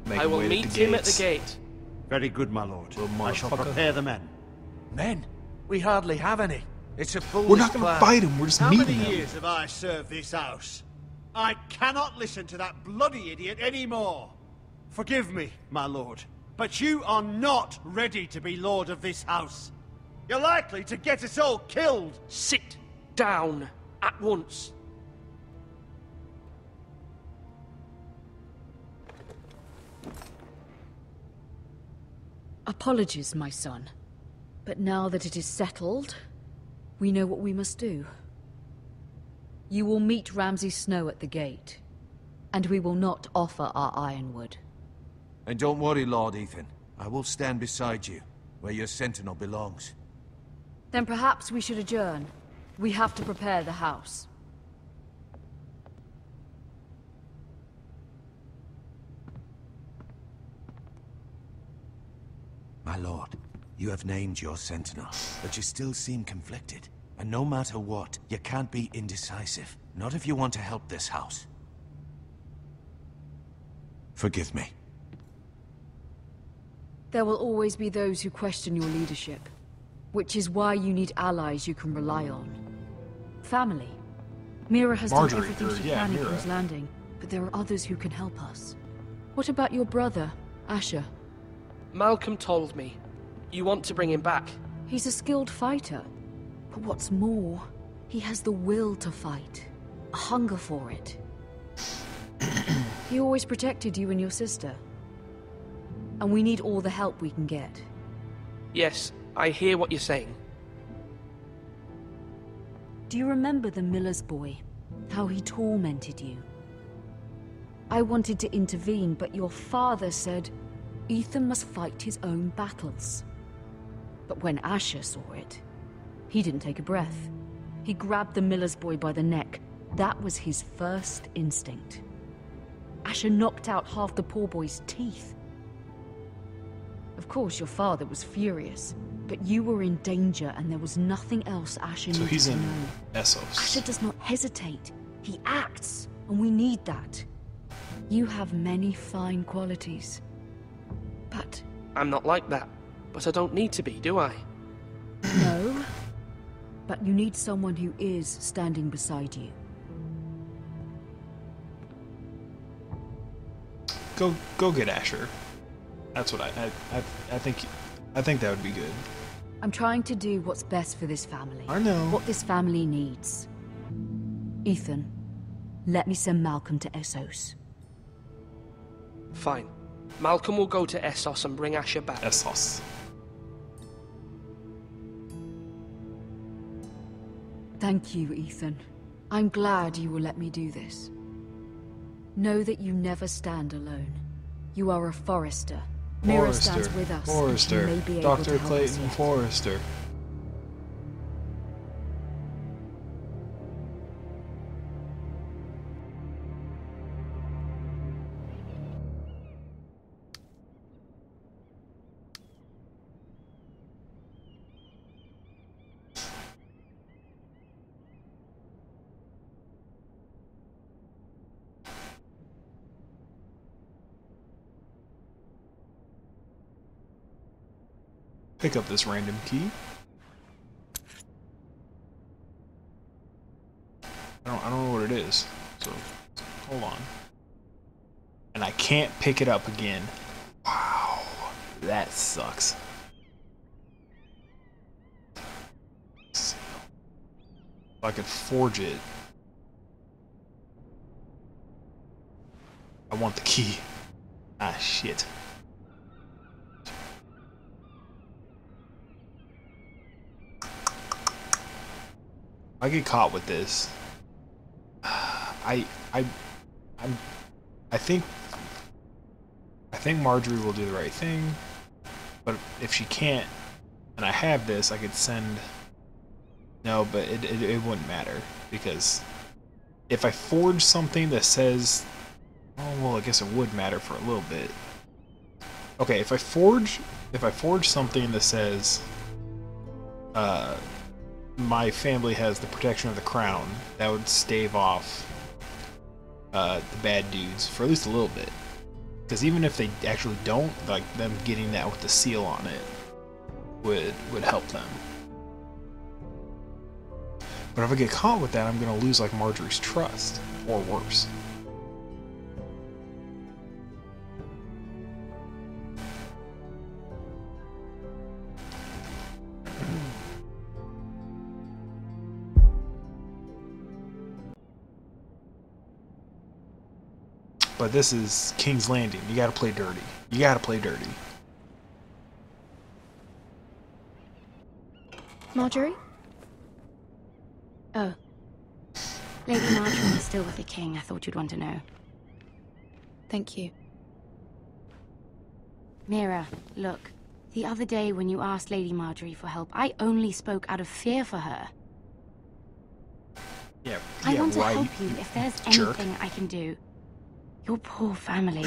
I will meet him at the gate. Very good, my lord. I shall prepare the men. Men? We hardly have any. It's a foolish We're not going to fight him. We're just How meeting many him. years have I served this house? I cannot listen to that bloody idiot anymore. Forgive me, my lord, but you are not ready to be lord of this house. You're likely to get us all killed. Sit down at once. Apologies, my son. But now that it is settled, we know what we must do. You will meet Ramsay Snow at the gate, and we will not offer our ironwood. And don't worry, Lord Ethan. I will stand beside you, where your sentinel belongs. Then perhaps we should adjourn. We have to prepare the house. My lord, you have named your sentinel, but you still seem conflicted. And no matter what, you can't be indecisive. Not if you want to help this house. Forgive me. There will always be those who question your leadership, which is why you need allies you can rely on. Family. Mira has done everything she can in King's Landing, but there are others who can help us. What about your brother, Asher? Malcolm told me. You want to bring him back? He's a skilled fighter. But what's more, he has the will to fight. A hunger for it. He always protected you and your sister. And we need all the help we can get. Yes, I hear what you're saying. Do you remember the miller's boy? How he tormented you? I wanted to intervene, but your father said Ethan must fight his own battles. But when Asher saw it, he didn't take a breath. He grabbed the miller's boy by the neck. That was his first instinct. Asher knocked out half the poor boy's teeth. Of course, your father was furious, but you were in danger and there was nothing else Asher needed to know. So he's in Essos. Asher does not hesitate. He acts, and we need that. You have many fine qualities, but... I'm not like that, but I don't need to be, do I? No, but you need someone who is standing beside you. Go get Asher. That's what I think that would be good. I'm trying to do what's best for this family. I know. What this family needs. Ethan, let me send Malcolm to Essos. Fine. Malcolm will go to Essos and bring Asher back. Essos. Thank you, Ethan. I'm glad you will let me do this. Know that you never stand alone. You are a Forrester. Mira stands with us. Forrester. And she may be able Dr. to help Clayton us. Forrester. Pick up this random key. I don't know what it is, so hold on. And I can't pick it up again. Wow, that sucks. If I could forge it. I want the key. Ah, shit. I get caught with this. I think Marjorie will do the right thing, but if she can't, and I have this, I could send. No, but it wouldn't matter because if I forge something that says, oh well, I guess it would matter for a little bit. Okay, if I forge something that says, my family has the protection of the crown, that would stave off the bad dudes for at least a little bit. Because even if they actually don't, like them getting that with the seal on it would help them. But if I get caught with that, I'm gonna lose like Marjorie's trust, or worse. But this is King's Landing. You gotta play dirty. You gotta play dirty. Marjorie? Oh. Lady Marjorie is still with the king. I thought you'd want to know. Thank you. Mira, look. The other day when you asked Lady Marjorie for help, I only spoke out of fear for her. Yeah, I want to why, help you if there's jerk. anything I can do. Your poor family.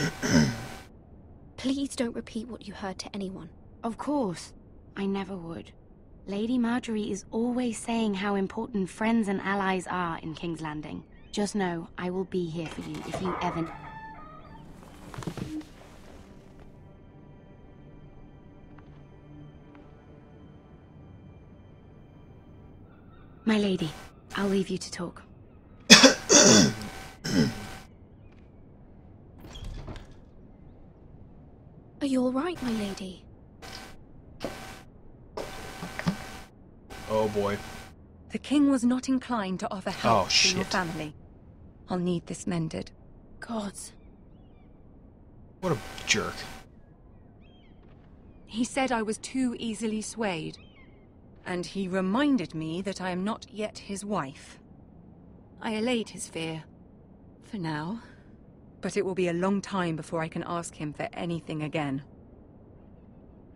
Please don't repeat what you heard to anyone. Of course. I never would. Lady Marjorie is always saying how important friends and allies are in King's Landing. Just know, I will be here for you if you ever... My lady, I'll leave you to talk. Are you all right, my lady? Oh boy. The king was not inclined to offer help to your shit. family. I'll need this mended. Gods. What a jerk. He said I was too easily swayed. And he reminded me that I am not yet his wife. I allayed his fear. For now. But it will be a long time before I can ask him for anything again.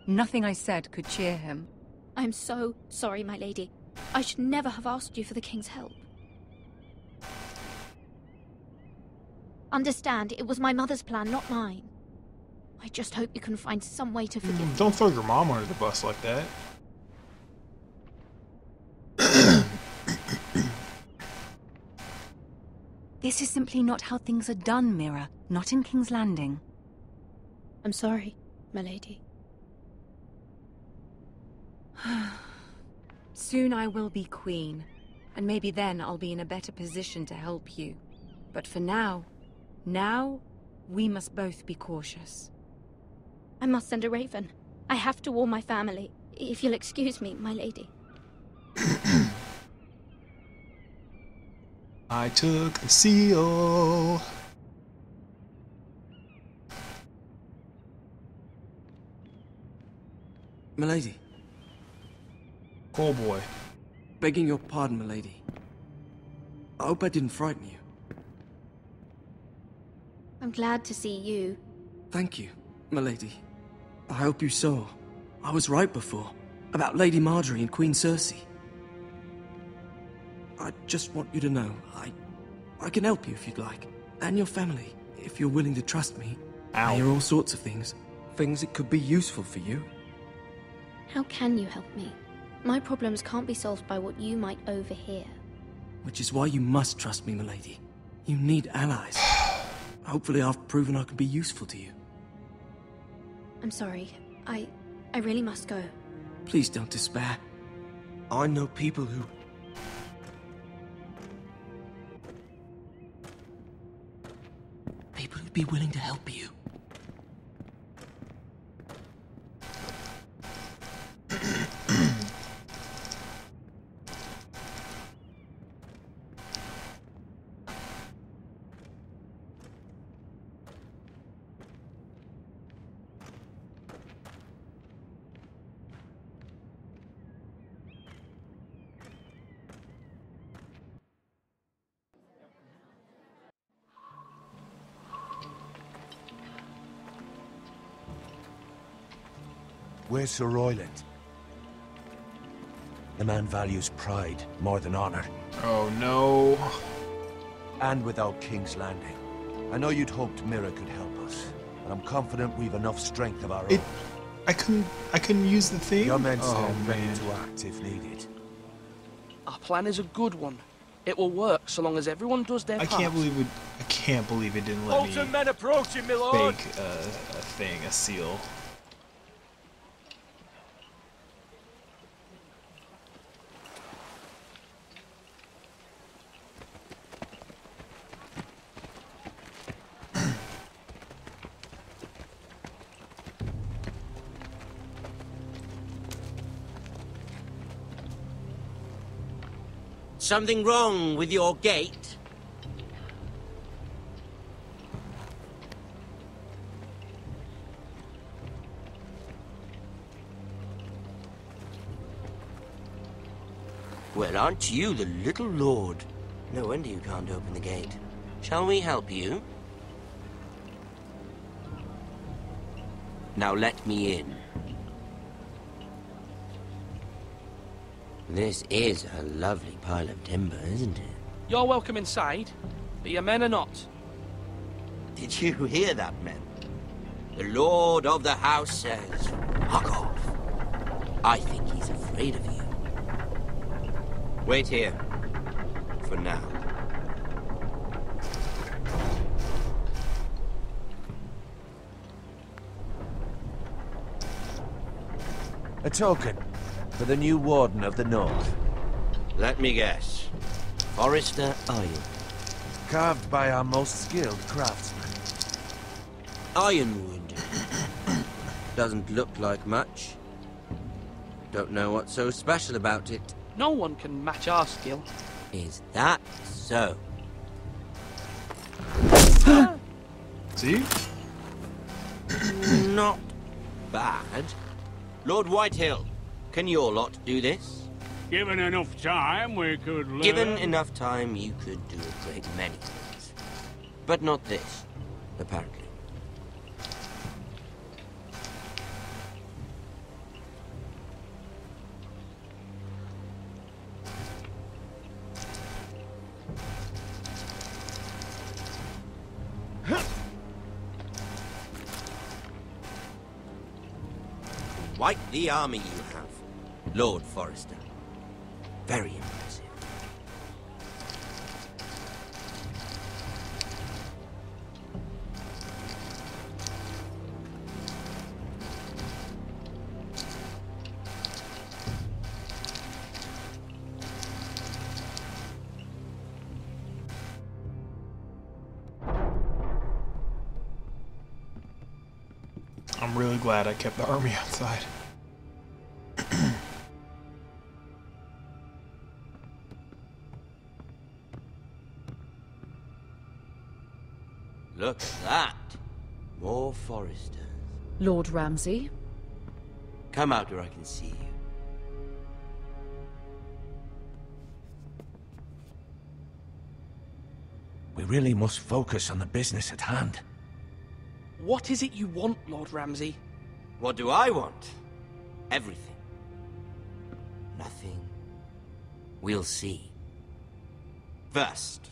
Nothing I said could cheer him. I'm so sorry, my lady. I should never have asked you for the king's help. Understand, it was my mother's plan, not mine. I just hope you can find some way to forgive me. Don't throw your mom under the bus like that. This is simply not how things are done, Mira. Not in King's Landing. I'm sorry, my lady. Soon I will be queen, and maybe then I'll be in a better position to help you. But for now, we must both be cautious. I must send a raven. I have to warn my family. If you'll excuse me, my lady. I took the seal. Milady. Oh boy. Begging your pardon, milady. I hope I didn't frighten you. I'm glad to see you. Thank you, milady. I hope you saw. I was right before. About Lady Marjorie and Queen Cersei. I just want you to know, I can help you if you'd like. And your family, if you're willing to trust me. Ow. I hear all sorts of things. Things that could be useful for you. How can you help me? My problems can't be solved by what you might overhear. Which is why you must trust me, milady. You need allies. Hopefully I've proven I can be useful to you. I'm sorry. I really must go. Please don't despair. I know people who... People who'd be willing to help you. Where's Sir Royland? The man values pride more than honor. Oh no. And without King's Landing. I know you'd hoped Mira could help us, but I'm confident we've enough strength of our own. I couldn't use the thing. Your men Oh, stand ready man. to act if needed. Our plan is a good one. It will work so long as everyone does their part. I can't believe it didn't let me Bolton men approaching, my lord. fake a seal. Something wrong with your gate? Well, aren't you the little lord? No wonder you can't open the gate. Shall we help you? Now let me in. This is a lovely pile of timber, isn't it? You're welcome inside, but your men are not. Did you hear that, men? The lord of the house says, "Fuck off." I think he's afraid of you. Wait here. For now. A token for the new Warden of the North. Let me guess. Forrester Iron. Carved by our most skilled craftsmen. Ironwood. Doesn't look like much. Don't know what's so special about it. No one can match our skill. Is that so? See? Not bad. Lord Whitehill, can your lot do this? Given enough time, we could learn. Given enough time, you could do a great many things. But not this, apparently. Quite the army you have, Lord Forrester. Very impressive. I'm really glad I kept the army outside. Look at that. More Forresters. Lord Ramsay? Come out where I can see you. We really must focus on the business at hand. What is it you want, Lord Ramsay? What do I want? Everything. Nothing. We'll see. First,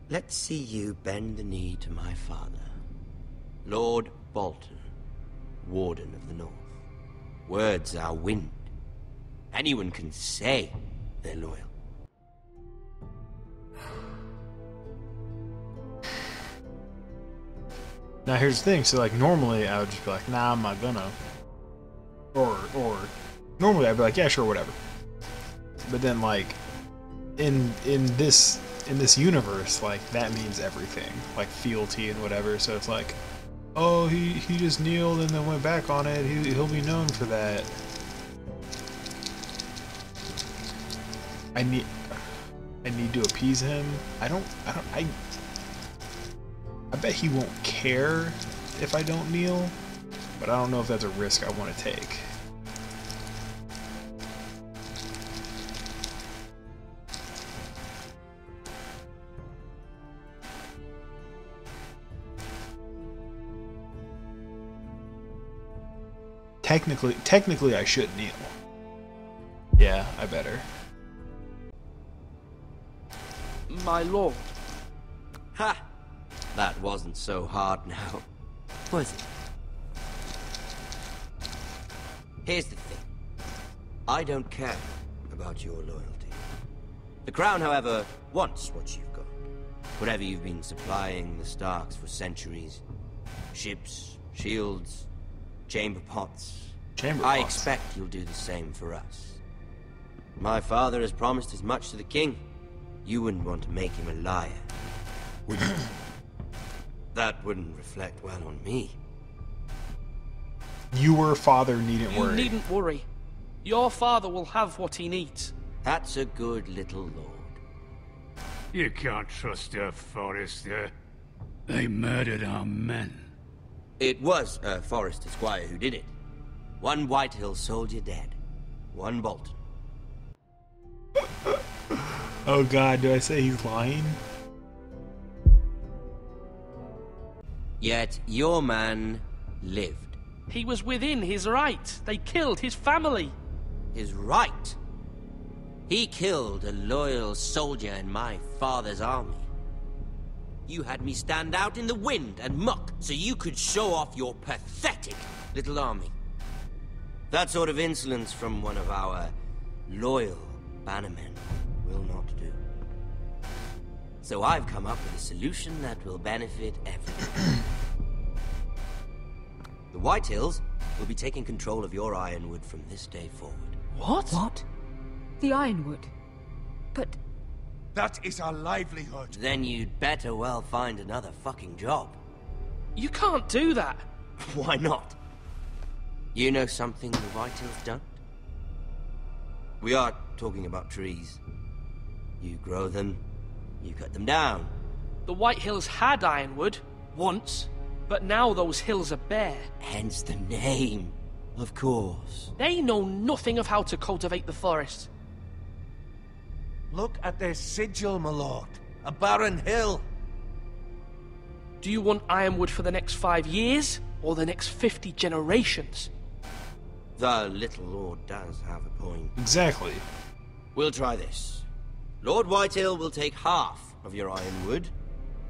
let's see you bend the knee to my father, Lord Bolton, Warden of the North. Words are wind. Anyone can say they're loyal. Now here's the thing, so like normally I would just be like, nah, I'm not gonna. Or normally I'd be like, yeah, sure, whatever. But then like in this universe, like that means everything. Like fealty and whatever, so it's like, oh, he just kneeled and then went back on it, he'll be known for that. I need to appease him. I bet he won't care if I don't kneel, but I don't know if that's a risk I want to take. Technically I should kneel. Yeah, I better. My lord. Ha! That wasn't so hard now, was it? Here's the thing. I don't care about your loyalty. The Crown, however, wants what you've got. Whatever you've been supplying the Starks for centuries. Ships, shields, chamber pots. I expect you'll do the same for us. My father has promised as much to the king. You wouldn't want to make him a liar, would you? That wouldn't reflect well on me. Your father needn't worry. You needn't worry. Your father will have what he needs. That's a good little lord. You can't trust her, Forrester. They murdered our men. It was a Forrester squire who did it. One Whitehill soldier dead. One Bolton. Oh god, do I say he's lying? Yet your man lived. He was within his right. They killed his family. His right? He killed a loyal soldier in my father's army. You had me stand out in the wind and muck so you could show off your pathetic little army. That sort of insolence from one of our loyal bannermen will not do. So I've come up with a solution that will benefit everyone. The Whitehills will be taking control of your Ironwood from this day forward. What? What? The Ironwood? But... That is our livelihood. Then you'd better well find another fucking job. You can't do that. Why not? You know something the Whitehills don't? We are talking about trees. You grow them, you cut them down. The Whitehills had Ironwood, once, but now those hills are bare. Hence the name, of course. They know nothing of how to cultivate the forest. Look at their sigil, my lord. A barren hill. Do you want Ironwood for the next 5 years, or the next 50 generations? The little lord does have a point. Exactly. We'll try this. Lord Whitehill will take half of your Ironwood,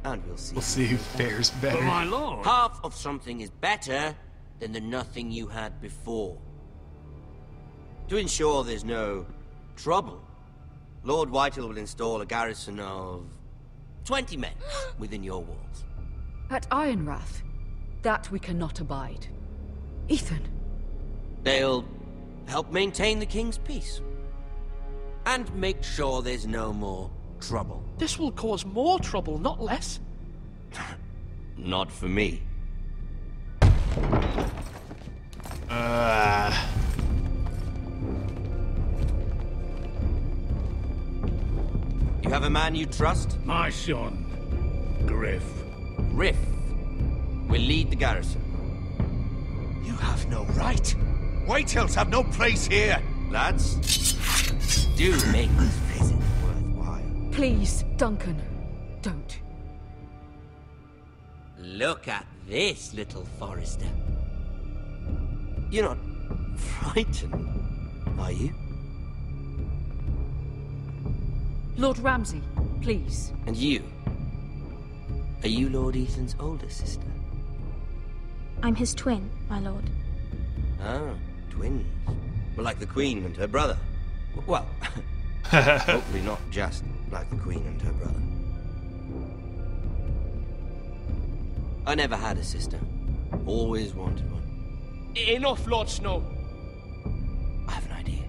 and we'll see. We'll see who fares better. But my lord. Half of something is better than the nothing you had before. To ensure there's no trouble, Lord Whitehill will install a garrison of 20 men within your walls. At Ironrath, that we cannot abide. Ethan. They'll help maintain the king's peace. And make sure there's no more trouble. This will cause more trouble, not less. Not for me. You have a man you trust? My son, Griff. Griff will lead the garrison. You have no right. Whitehills have no place here. Lads, do make this visit worthwhile. Please, Duncan, don't. Look at this, little Forrester. You're not frightened, are you? Lord Ramsay, please. And you? Are you Lord Ethan's older sister? I'm his twin, my lord. Ah, twins. Well, like the Queen and her brother. Well, hopefully not just like the Queen and her brother. I never had a sister. Always wanted one. Enough, Lord Snow. I have an idea.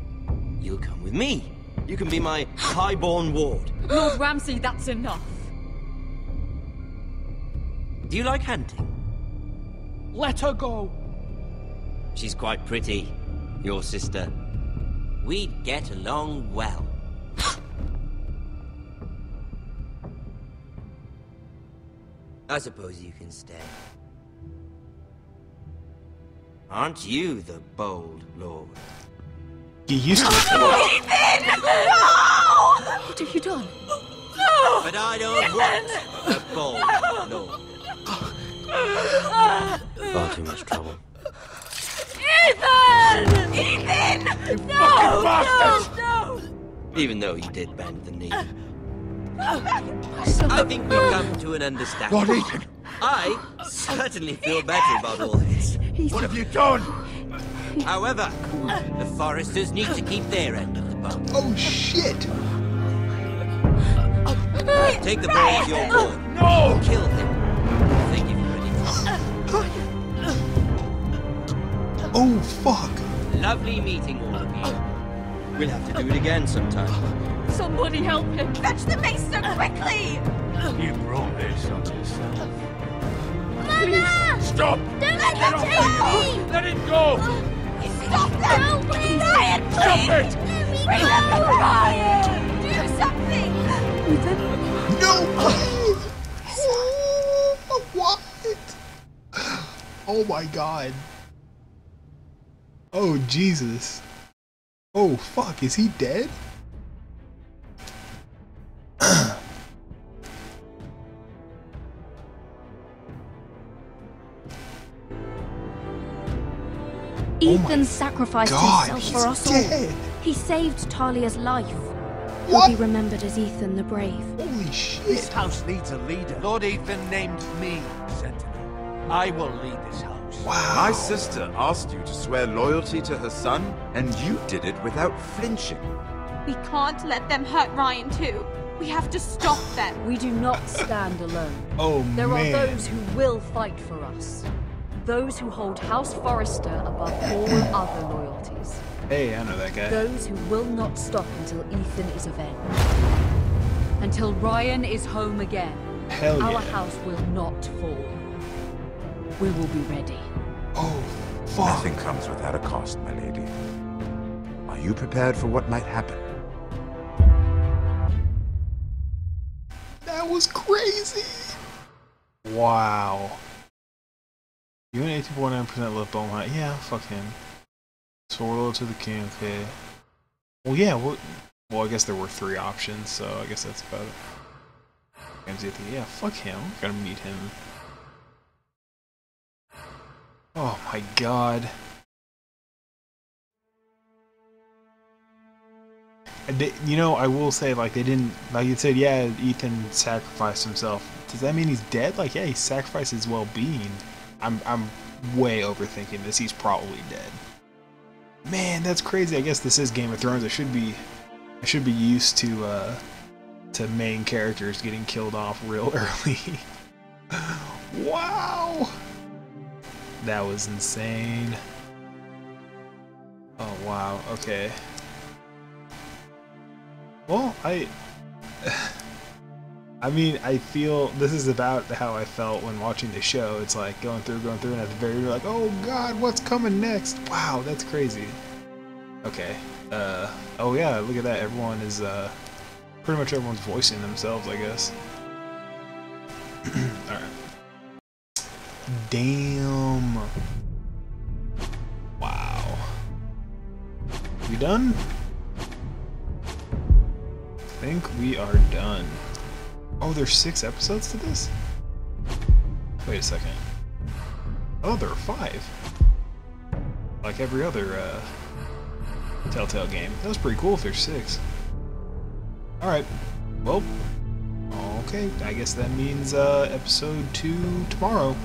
You'll come with me. You can be my highborn ward. Lord Ramsay, that's enough. Do you like hunting? Let her go. She's quite pretty, your sister. We'd get along well. I suppose you can stay. Aren't you the bold lord? You used to. Ethan! No! What have you done? No! But I don't want a bold lord. Far too much trouble. Ethan! Ethan! No! No! Even though you did bend the knee. I think we've come to an understanding. Lord Ethan! I certainly feel better about all this. What have you done? However, the Foresters need to keep their end of the bargain. Oh shit! Take the boy as your ward. No! Kill him. Thank you for it. Oh fuck! Lovely meeting all of you. We'll have to do it again sometime. Somebody help him! Fetch the maester quickly! You brought this on yourself. Mama! Stop! Don't let them take me! Let it go! Stop them! No, please! Ryan, Stop please! it! Remember Ryan! Do something! No! What? Oh my god. Oh Jesus. Oh fuck, is he dead? Ethan sacrificed God, himself he's for us dead. all. He saved Talia's life. What? He'll be remembered as Ethan the Brave. Holy shit. This house needs a leader. Lord Ethan named me Sentinel. I will lead this house. Wow. My sister asked you to swear loyalty to her son, and you did it without flinching. We can't let them hurt Ryan too. We have to stop them. We do not stand alone. Oh There man. are those who will fight for us. Those who hold House Forrester above all other loyalties. Hey, I know that guy. Those who will not stop until Ethan is avenged. Until Ryan is home again. Hell Our yeah. house will not fall. We will be ready. Oh, fuck. Nothing comes without a cost, my lady. Are you prepared for what might happen? That was crazy. Wow. You and 18.9% left behind. Yeah, fuck him. Sword to the king, okay. Well, yeah, well, I guess there were 3 options, so I guess that's about it. Yeah, fuck him. I'm gonna meet him. Oh my god. You know, I will say, like, they didn't, like you said, yeah, Ethan sacrificed himself. Does that mean he's dead? Like, yeah, he sacrificed his well-being. I'm way overthinking this. He's probably dead. Man, that's crazy. I guess this is Game of Thrones. I should be used to main characters getting killed off real early. Wow, that was insane. Oh wow. Okay. Well, I mean, I feel this is about how I felt when watching the show. It's like going through, and at the very end, you're like, oh god, what's coming next? Wow, that's crazy. Okay. Oh yeah, look at that. Everyone is, pretty much everyone's voicing themselves, I guess. Alright. Damn. Wow. We done? I think we are done. Oh, there's 6 episodes to this? Wait a second. Oh, there are 5. Like every other Telltale game. That was pretty cool if there's 6. Alright. Well, okay. I guess that means episode 2 tomorrow.